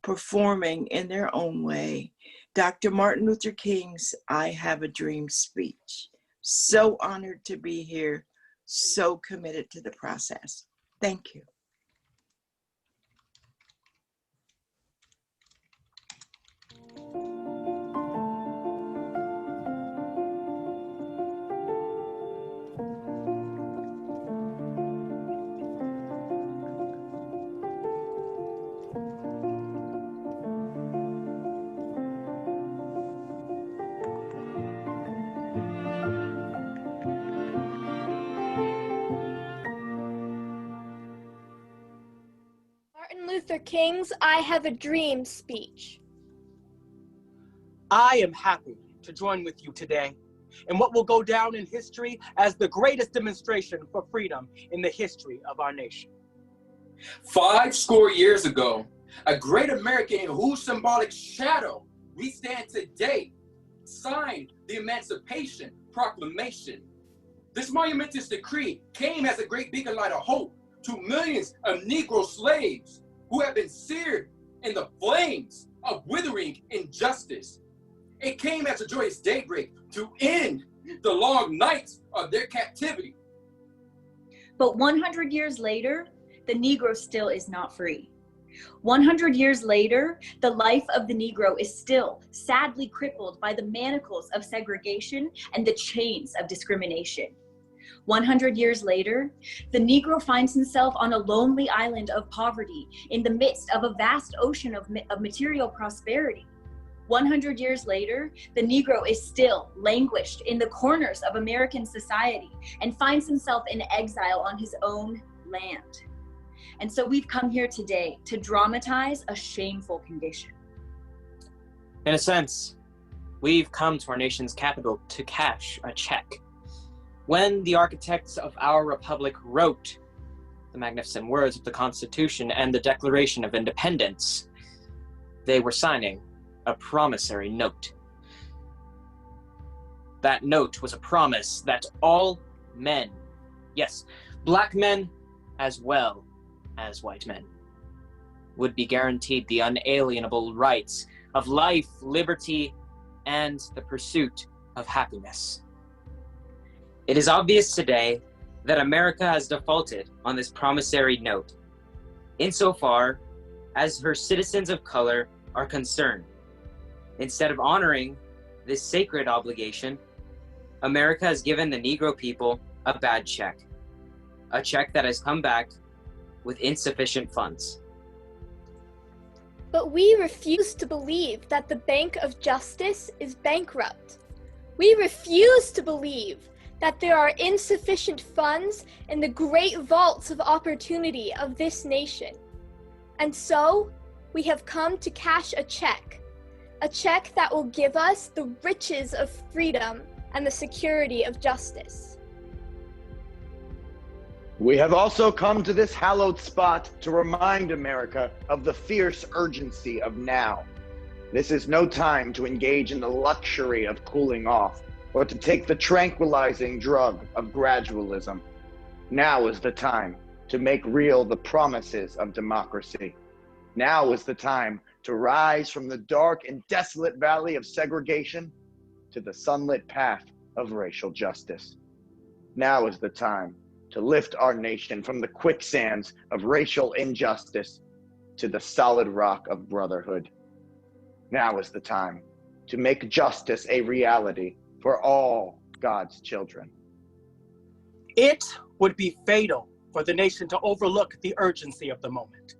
performing in their own way Dr. Martin Luther King's I Have a Dream speech. So honored to be here, so committed to the process. Thank you. Martin Luther King's I Have a Dream speech. I am happy to join with you today in what will go down in history as the greatest demonstration for freedom in the history of our nation. 50 years ago, a great American in whose symbolic shadow we stand today signed the Emancipation Proclamation. This monumentous decree came as a great beacon light of hope to millions of Negro slaves who have been seared in the flames of withering injustice. It came as a joyous daybreak to end the long nights of their captivity. But 100 years later, the Negro still is not free. 100 years later, the life of the Negro is still sadly crippled by the manacles of segregation and the chains of discrimination. 100 years later, the Negro finds himself on a lonely island of poverty in the midst of a vast ocean of material prosperity. 100 years later, the Negro is still languished in the corners of American society and finds himself in exile on his own land. And so we've come here today to dramatize a shameful condition. In a sense, we've come to our nation's capital to cash a check. When the architects of our republic wrote the magnificent words of the Constitution and the Declaration of Independence, they were signing a promissory note. That note was a promise that all men, yes, black men as well as white men, would be guaranteed the unalienable rights of life, liberty, and the pursuit of happiness. It is obvious today that America has defaulted on this promissory note, insofar as her citizens of color are concerned. Instead of honoring this sacred obligation, America has given the Negro people a bad check, a check that has come back with insufficient funds. But we refuse to believe that the Bank of Justice is bankrupt. We refuse to believe that there are insufficient funds in the great vaults of opportunity of this nation. And so, we have come to cash a check that will give us the riches of freedom and the security of justice. We have also come to this hallowed spot to remind America of the fierce urgency of now. This is no time to engage in the luxury of cooling off or to take the tranquilizing drug of gradualism. Now is the time to make real the promises of democracy. Now is the time to rise from the dark and desolate valley of segregation to the sunlit path of racial justice. Now is the time to lift our nation from the quicksands of racial injustice to the solid rock of brotherhood. Now is the time to make justice a reality for all God's children. It would be fatal for the nation to overlook the urgency of the moment.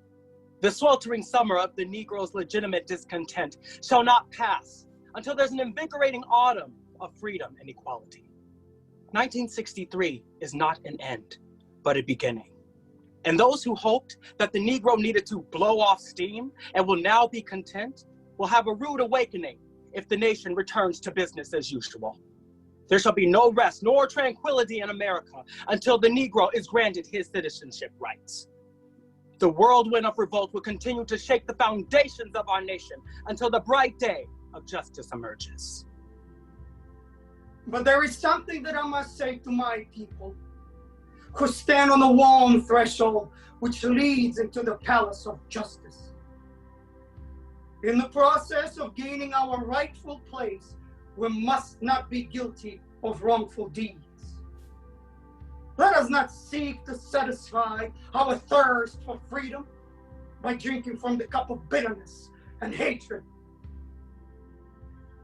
The sweltering summer of the Negro's legitimate discontent shall not pass until there's an invigorating autumn of freedom and equality. 1963 is not an end, but a beginning. And those who hoped that the Negro needed to blow off steam and will now be content will have a rude awakening if the nation returns to business as usual. There shall be no rest nor tranquility in America until the Negro is granted his citizenship rights. The whirlwind of revolt will continue to shake the foundations of our nation until the bright day of justice emerges. But there is something that I must say to my people who stand on the warm threshold which leads into the palace of justice. In the process of gaining our rightful place, we must not be guilty of wrongful deeds. Let us not seek to satisfy our thirst for freedom by drinking from the cup of bitterness and hatred.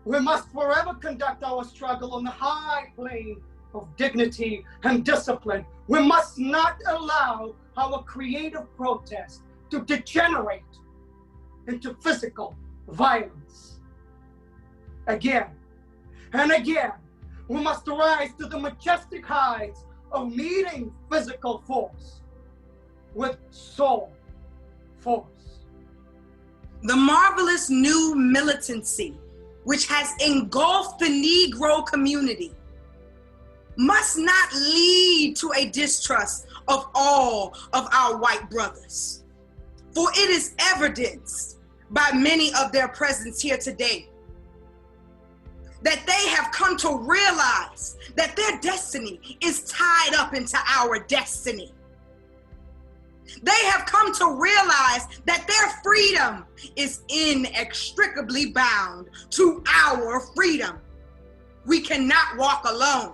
We must forever conduct our struggle on the high plane of dignity and discipline. We must not allow our creative protest to degenerate into physical violence. Again and again, we must rise to the majestic heights of meeting physical force with soul force. The marvelous new militancy which has engulfed the Negro community must not lead to a distrust of all of our white brothers. For it is evidenced by many of their presence here today that they have come to realize that their destiny is tied up into our destiny. They have come to realize that their freedom is inextricably bound to our freedom. We cannot walk alone.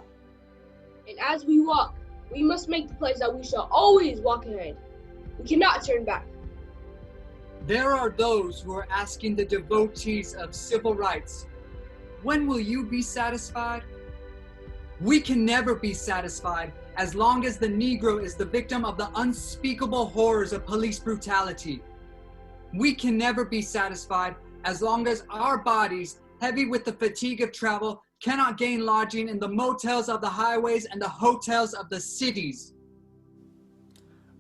And as we walk, we must make the pledge that we shall always walk ahead. We cannot turn back. There are those who are asking the devotees of civil rights, when will you be satisfied? We can never be satisfied as long as the Negro is the victim of the unspeakable horrors of police brutality. We can never be satisfied as long as our bodies, heavy with the fatigue of travel, cannot gain lodging in the motels of the highways and the hotels of the cities.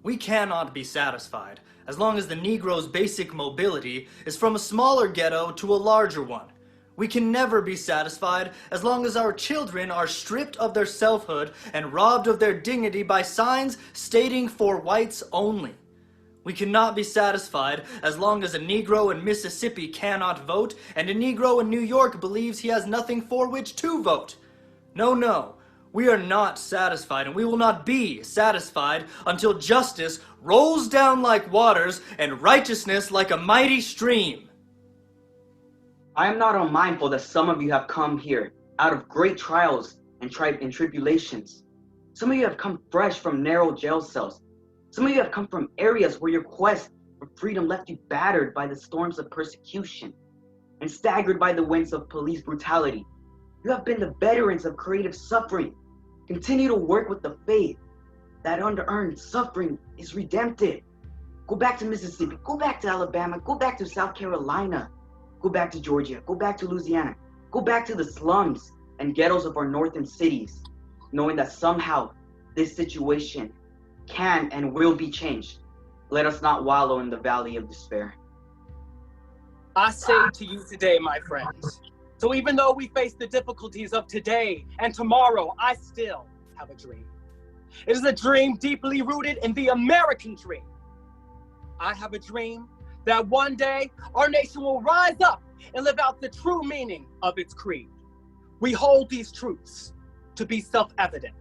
We cannot be satisfied as long as the Negro's basic mobility is from a smaller ghetto to a larger one. We can never be satisfied as long as our children are stripped of their selfhood and robbed of their dignity by signs stating "for whites only." We cannot be satisfied as long as a Negro in Mississippi cannot vote and a Negro in New York believes he has nothing for which to vote. No, we are not satisfied, and we will not be satisfied until justice rolls down like waters and righteousness like a mighty stream. I am not unmindful that some of you have come here out of great trials and tribulations. Some of you have come fresh from narrow jail cells. Some of you have come from areas where your quest for freedom left you battered by the storms of persecution and staggered by the winds of police brutality. You have been the veterans of creative suffering. Continue to work with the faith that unearned suffering is redemptive. Go back to Mississippi, go back to Alabama, go back to South Carolina. Go back to Georgia, go back to Louisiana, go back to the slums and ghettos of our northern cities, knowing that somehow this situation can and will be changed. Let us not wallow in the valley of despair. I say to you today, my friends, so even though we face the difficulties of today and tomorrow, I still have a dream. It is a dream deeply rooted in the American dream. I have a dream that one day our nation will rise up and live out the true meaning of its creed. We hold these truths to be self-evident,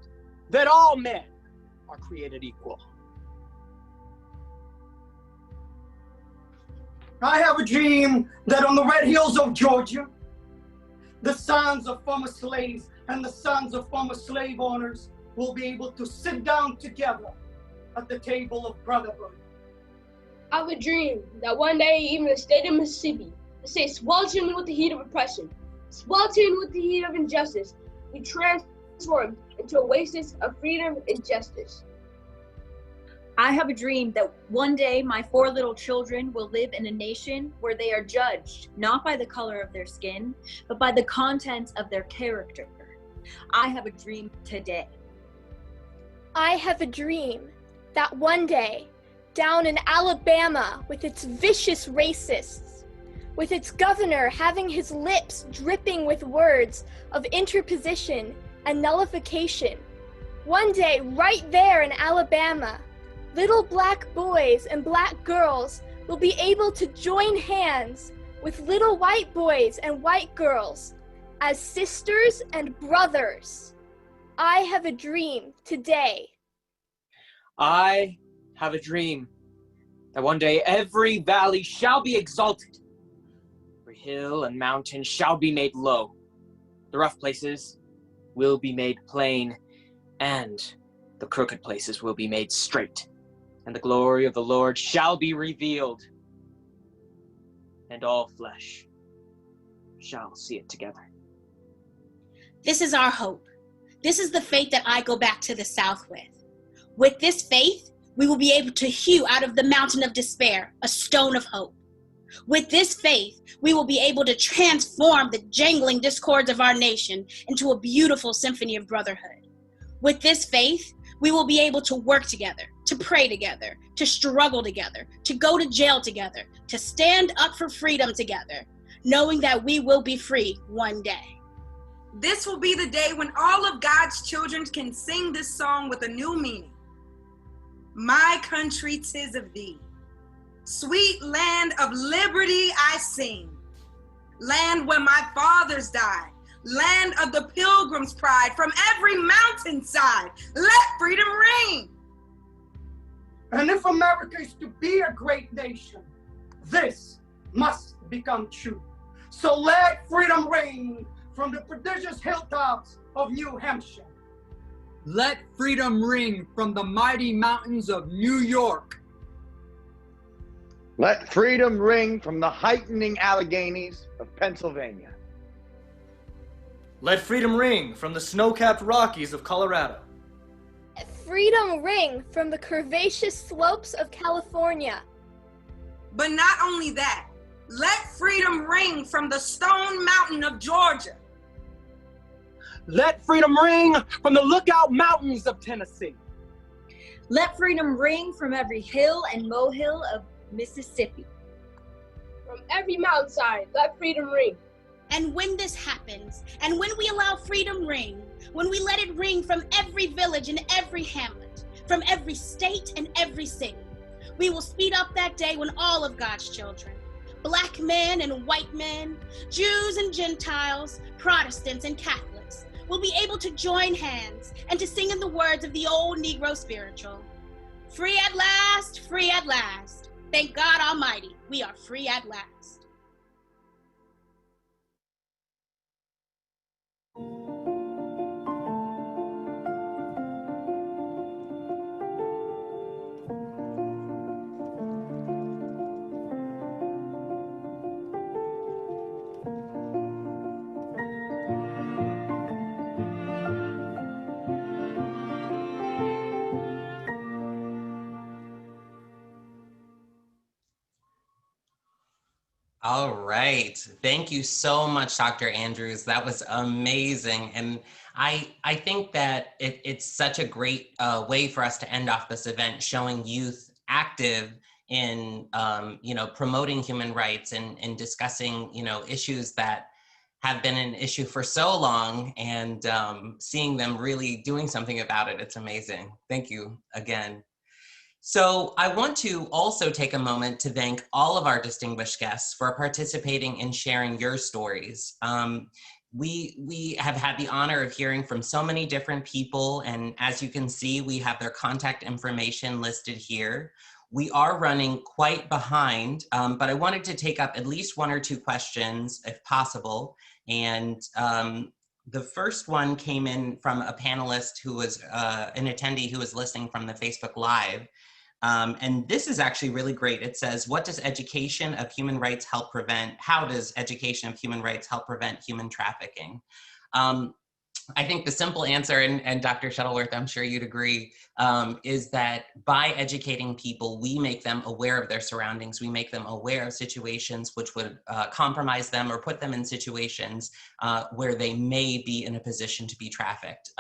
that all men are created equal. I have a dream that on the red hills of Georgia, The sons of former slaves and the sons of former slave owners will be able to sit down together at the table of brotherhood. I have a dream that one day even the state of Mississippi, the state sweltering with the heat of oppression, sweltering with the heat of injustice, be transformed into an oasis of freedom and justice. I have a dream that one day my 4 little children will live in a nation where they are judged not by the color of their skin, but by the content of their character. I have a dream today. I have a dream that one day, down in Alabama with its vicious racists, with its governor having his lips dripping with words of interposition and nullification, one day right there in Alabama, little black boys and black girls will be able to join hands with little white boys and white girls as sisters and brothers. I have a dream today. I have a dream that one day every valley shall be exalted, every hill and mountain shall be made low, the rough places will be made plain, and the crooked places will be made straight, and the glory of the Lord shall be revealed, and all flesh shall see it together. This is our hope. This is the faith that I go back to the South with. With this faith, we will be able to hew out of the mountain of despair a stone of hope. With this faith, we will be able to transform the jangling discords of our nation into a beautiful symphony of brotherhood. With this faith, we will be able to work together, to pray together, to struggle together, to go to jail together, to stand up for freedom together, knowing that we will be free one day. This will be the day when all of God's children can sing this song with a new meaning. My country, 'tis of thee. Sweet land of liberty I sing. Land where my fathers died. Land of the pilgrim's pride from every mountainside. Let freedom ring. And if America is to be a great nation, this must become true. So let freedom ring from the prodigious hilltops of New Hampshire. Let freedom ring from the mighty mountains of New York. Let freedom ring from the heightening Alleghenies of Pennsylvania. Let freedom ring from the snow-capped Rockies of Colorado. Let freedom ring from the curvaceous slopes of California. But not only that, let freedom ring from the Stone Mountain of Georgia. Let freedom ring from the Lookout Mountains of Tennessee. Let freedom ring from every hill and molehill of Mississippi. From every mountainside, let freedom ring. And when this happens, and when we allow freedom ring, when we let it ring from every village and every hamlet, from every state and every city, we will speed up that day when all of God's children, black men and white men, Jews and Gentiles, Protestants and Catholics, will be able to join hands and to sing in the words of the old Negro spiritual. Free at last, free at last. Thank God Almighty, we are free at last. All right. Thank you so much, Dr. Andrews. That was amazing. And I think that it's such a great way for us to end off this event, showing youth active in, promoting human rights and discussing, issues that have been an issue for so long, and seeing them really doing something about it. It's amazing. Thank you again. So I want to also take a moment to thank all of our distinguished guests for participating and sharing your stories. We have had the honor of hearing from so many different people, and as you can see, we have their contact information listed here. We are running quite behind, but I wanted to take up at least 1 or 2 questions, if possible, And the first one came in from a panelist who was an attendee who was listening from the Facebook Live. And this is actually really great. It says, what does education of human rights help prevent? How does education of human rights help prevent human trafficking? I think the simple answer, and Dr. Shuttleworth, I'm sure you'd agree, is that by educating people, we make them aware of their surroundings. We make them aware of situations which would compromise them or put them in situations where they may be in a position to be trafficked.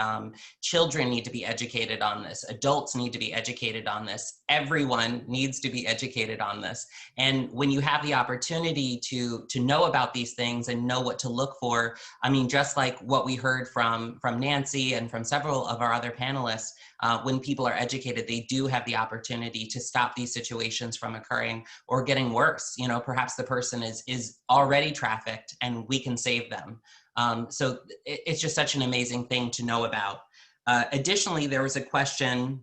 Children need to be educated on this. Adults need to be educated on this. Everyone needs to be educated on this. And when you have the opportunity to know about these things and know what to look for, I mean, just like what we heard from Nancy and from several of our other panelists, when people are educated, they do have the opportunity to stop these situations from occurring or getting worse. You know, perhaps the person is already trafficked and we can save them. So it's just such an amazing thing to know about. Additionally, there was a question,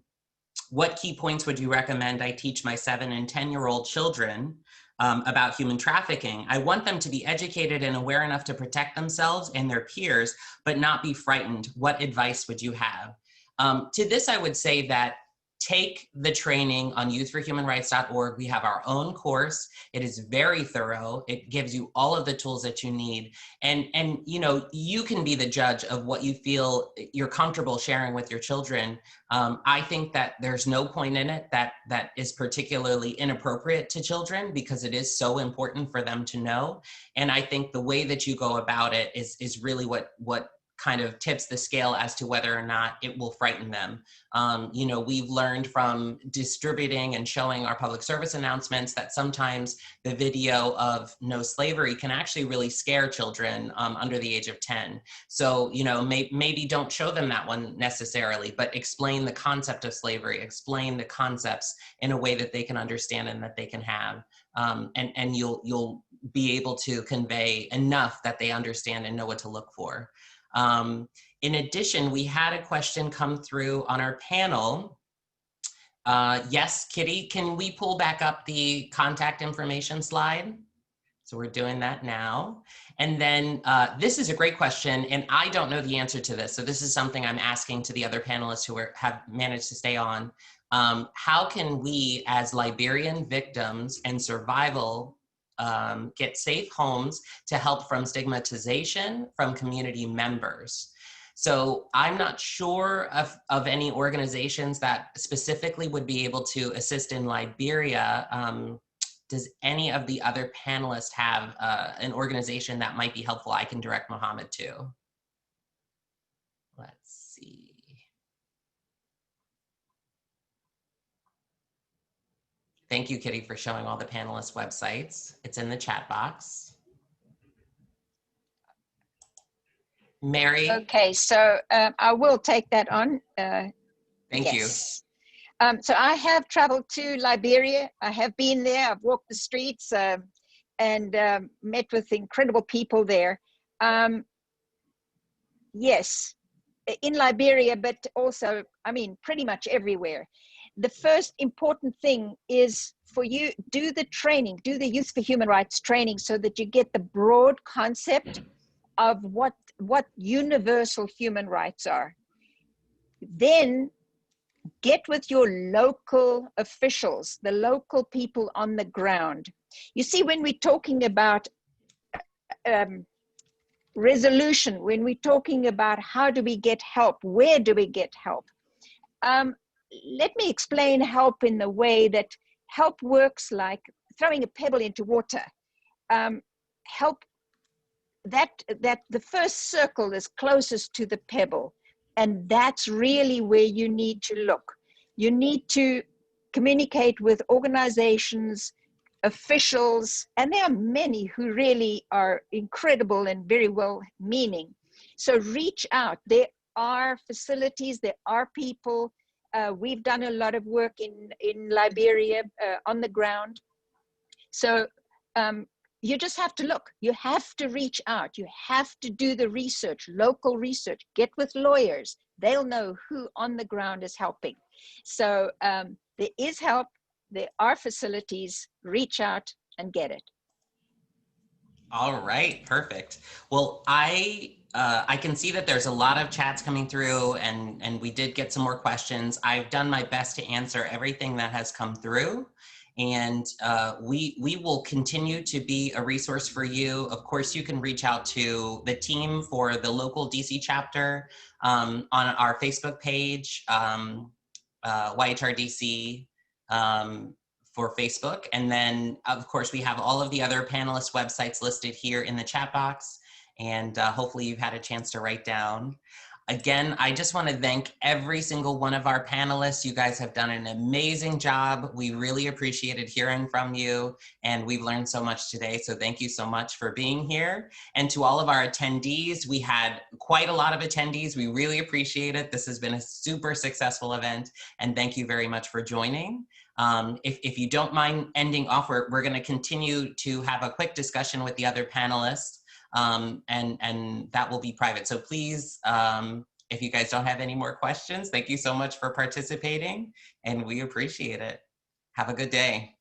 what key points would you recommend I teach my 7 and 10-year-old children about human trafficking? I want them to be educated and aware enough to protect themselves and their peers, but not be frightened. What advice would you have? To this, I would say that take the training on youthforhumanrights.org. We have our own course. It is very thorough. It gives you all of the tools that you need. And you know, you can be the judge of what you feel you're comfortable sharing with your children. I think that there's no point in it that is particularly inappropriate to children because it is so important for them to know. And I think the way that you go about it is really what kind of tips the scale as to whether or not it will frighten them. You know, we've learned from distributing and showing our public service announcements that sometimes the video of no slavery can actually really scare children under the age of 10. So, you know, maybe don't show them that one necessarily, but explain the concept of slavery, explain the concepts in a way that they can understand and that they can have. And you'll be able to convey enough that they understand and know what to look for. In addition, we had a question come through on our panel. Yes, Kitty, can we pull back up the contact information slide? So we're doing that now. And then this is a great question, and I don't know the answer to this. So this is something I'm asking to the other panelists who have managed to stay on. How can we as Liberian victims and survival get safe homes to help from stigmatization from community members? So I'm not sure of any organizations that specifically would be able to assist in Liberia. Does any of the other panelists have an organization that might be helpful I can direct Mohammed to? Let's see. Thank you, Kitty, for showing all the panelists' websites. It's in the chat box. Mary? Okay, so I will take that on. Thank you. So I have traveled to Liberia. I have been there. I've walked the streets and met with incredible people there. Yes, in Liberia, but also, I mean, pretty much everywhere. The first important thing is for you, do the training, do the Youth for Human Rights training so that you get the broad concept of what universal human rights are. Then get with your local officials, the local people on the ground. You see, when we're talking about resolution, when we're talking about how do we get help, where do we get help? Let me explain help in the way that help works like throwing a pebble into water. Help, that the first circle is closest to the pebble, and that's really where you need to look. You need to communicate with organizations, officials, and there are many who really are incredible and very well meaning. So reach out. There are facilities, there are people. We've done a lot of work in Liberia on the ground. So you just have to look. You have to reach out. You have to do the research, local research. Get with lawyers. They'll know who on the ground is helping. So there is help. There are facilities. Reach out and get it. All right, perfect. Well, I can see that there's a lot of chats coming through, and we did get some more questions. I've done my best to answer everything that has come through, and we will continue to be a resource for you. Of course, you can reach out to the team for the local DC chapter on our Facebook page, YHRDC. For Facebook. And then, of course, we have all of the other panelists' websites listed here in the chat box. And hopefully you've had a chance to write down. Again, I just want to thank every single one of our panelists. You guys have done an amazing job. We really appreciated hearing from you, and we've learned so much today. So thank you so much for being here. And to all of our attendees, we had quite a lot of attendees. We really appreciate it. This has been a super successful event, and thank you very much for joining. If you don't mind ending off, we're going to continue to have a quick discussion with the other panelists, and that will be private. So please, if you guys don't have any more questions, thank you so much for participating, and we appreciate it. Have a good day.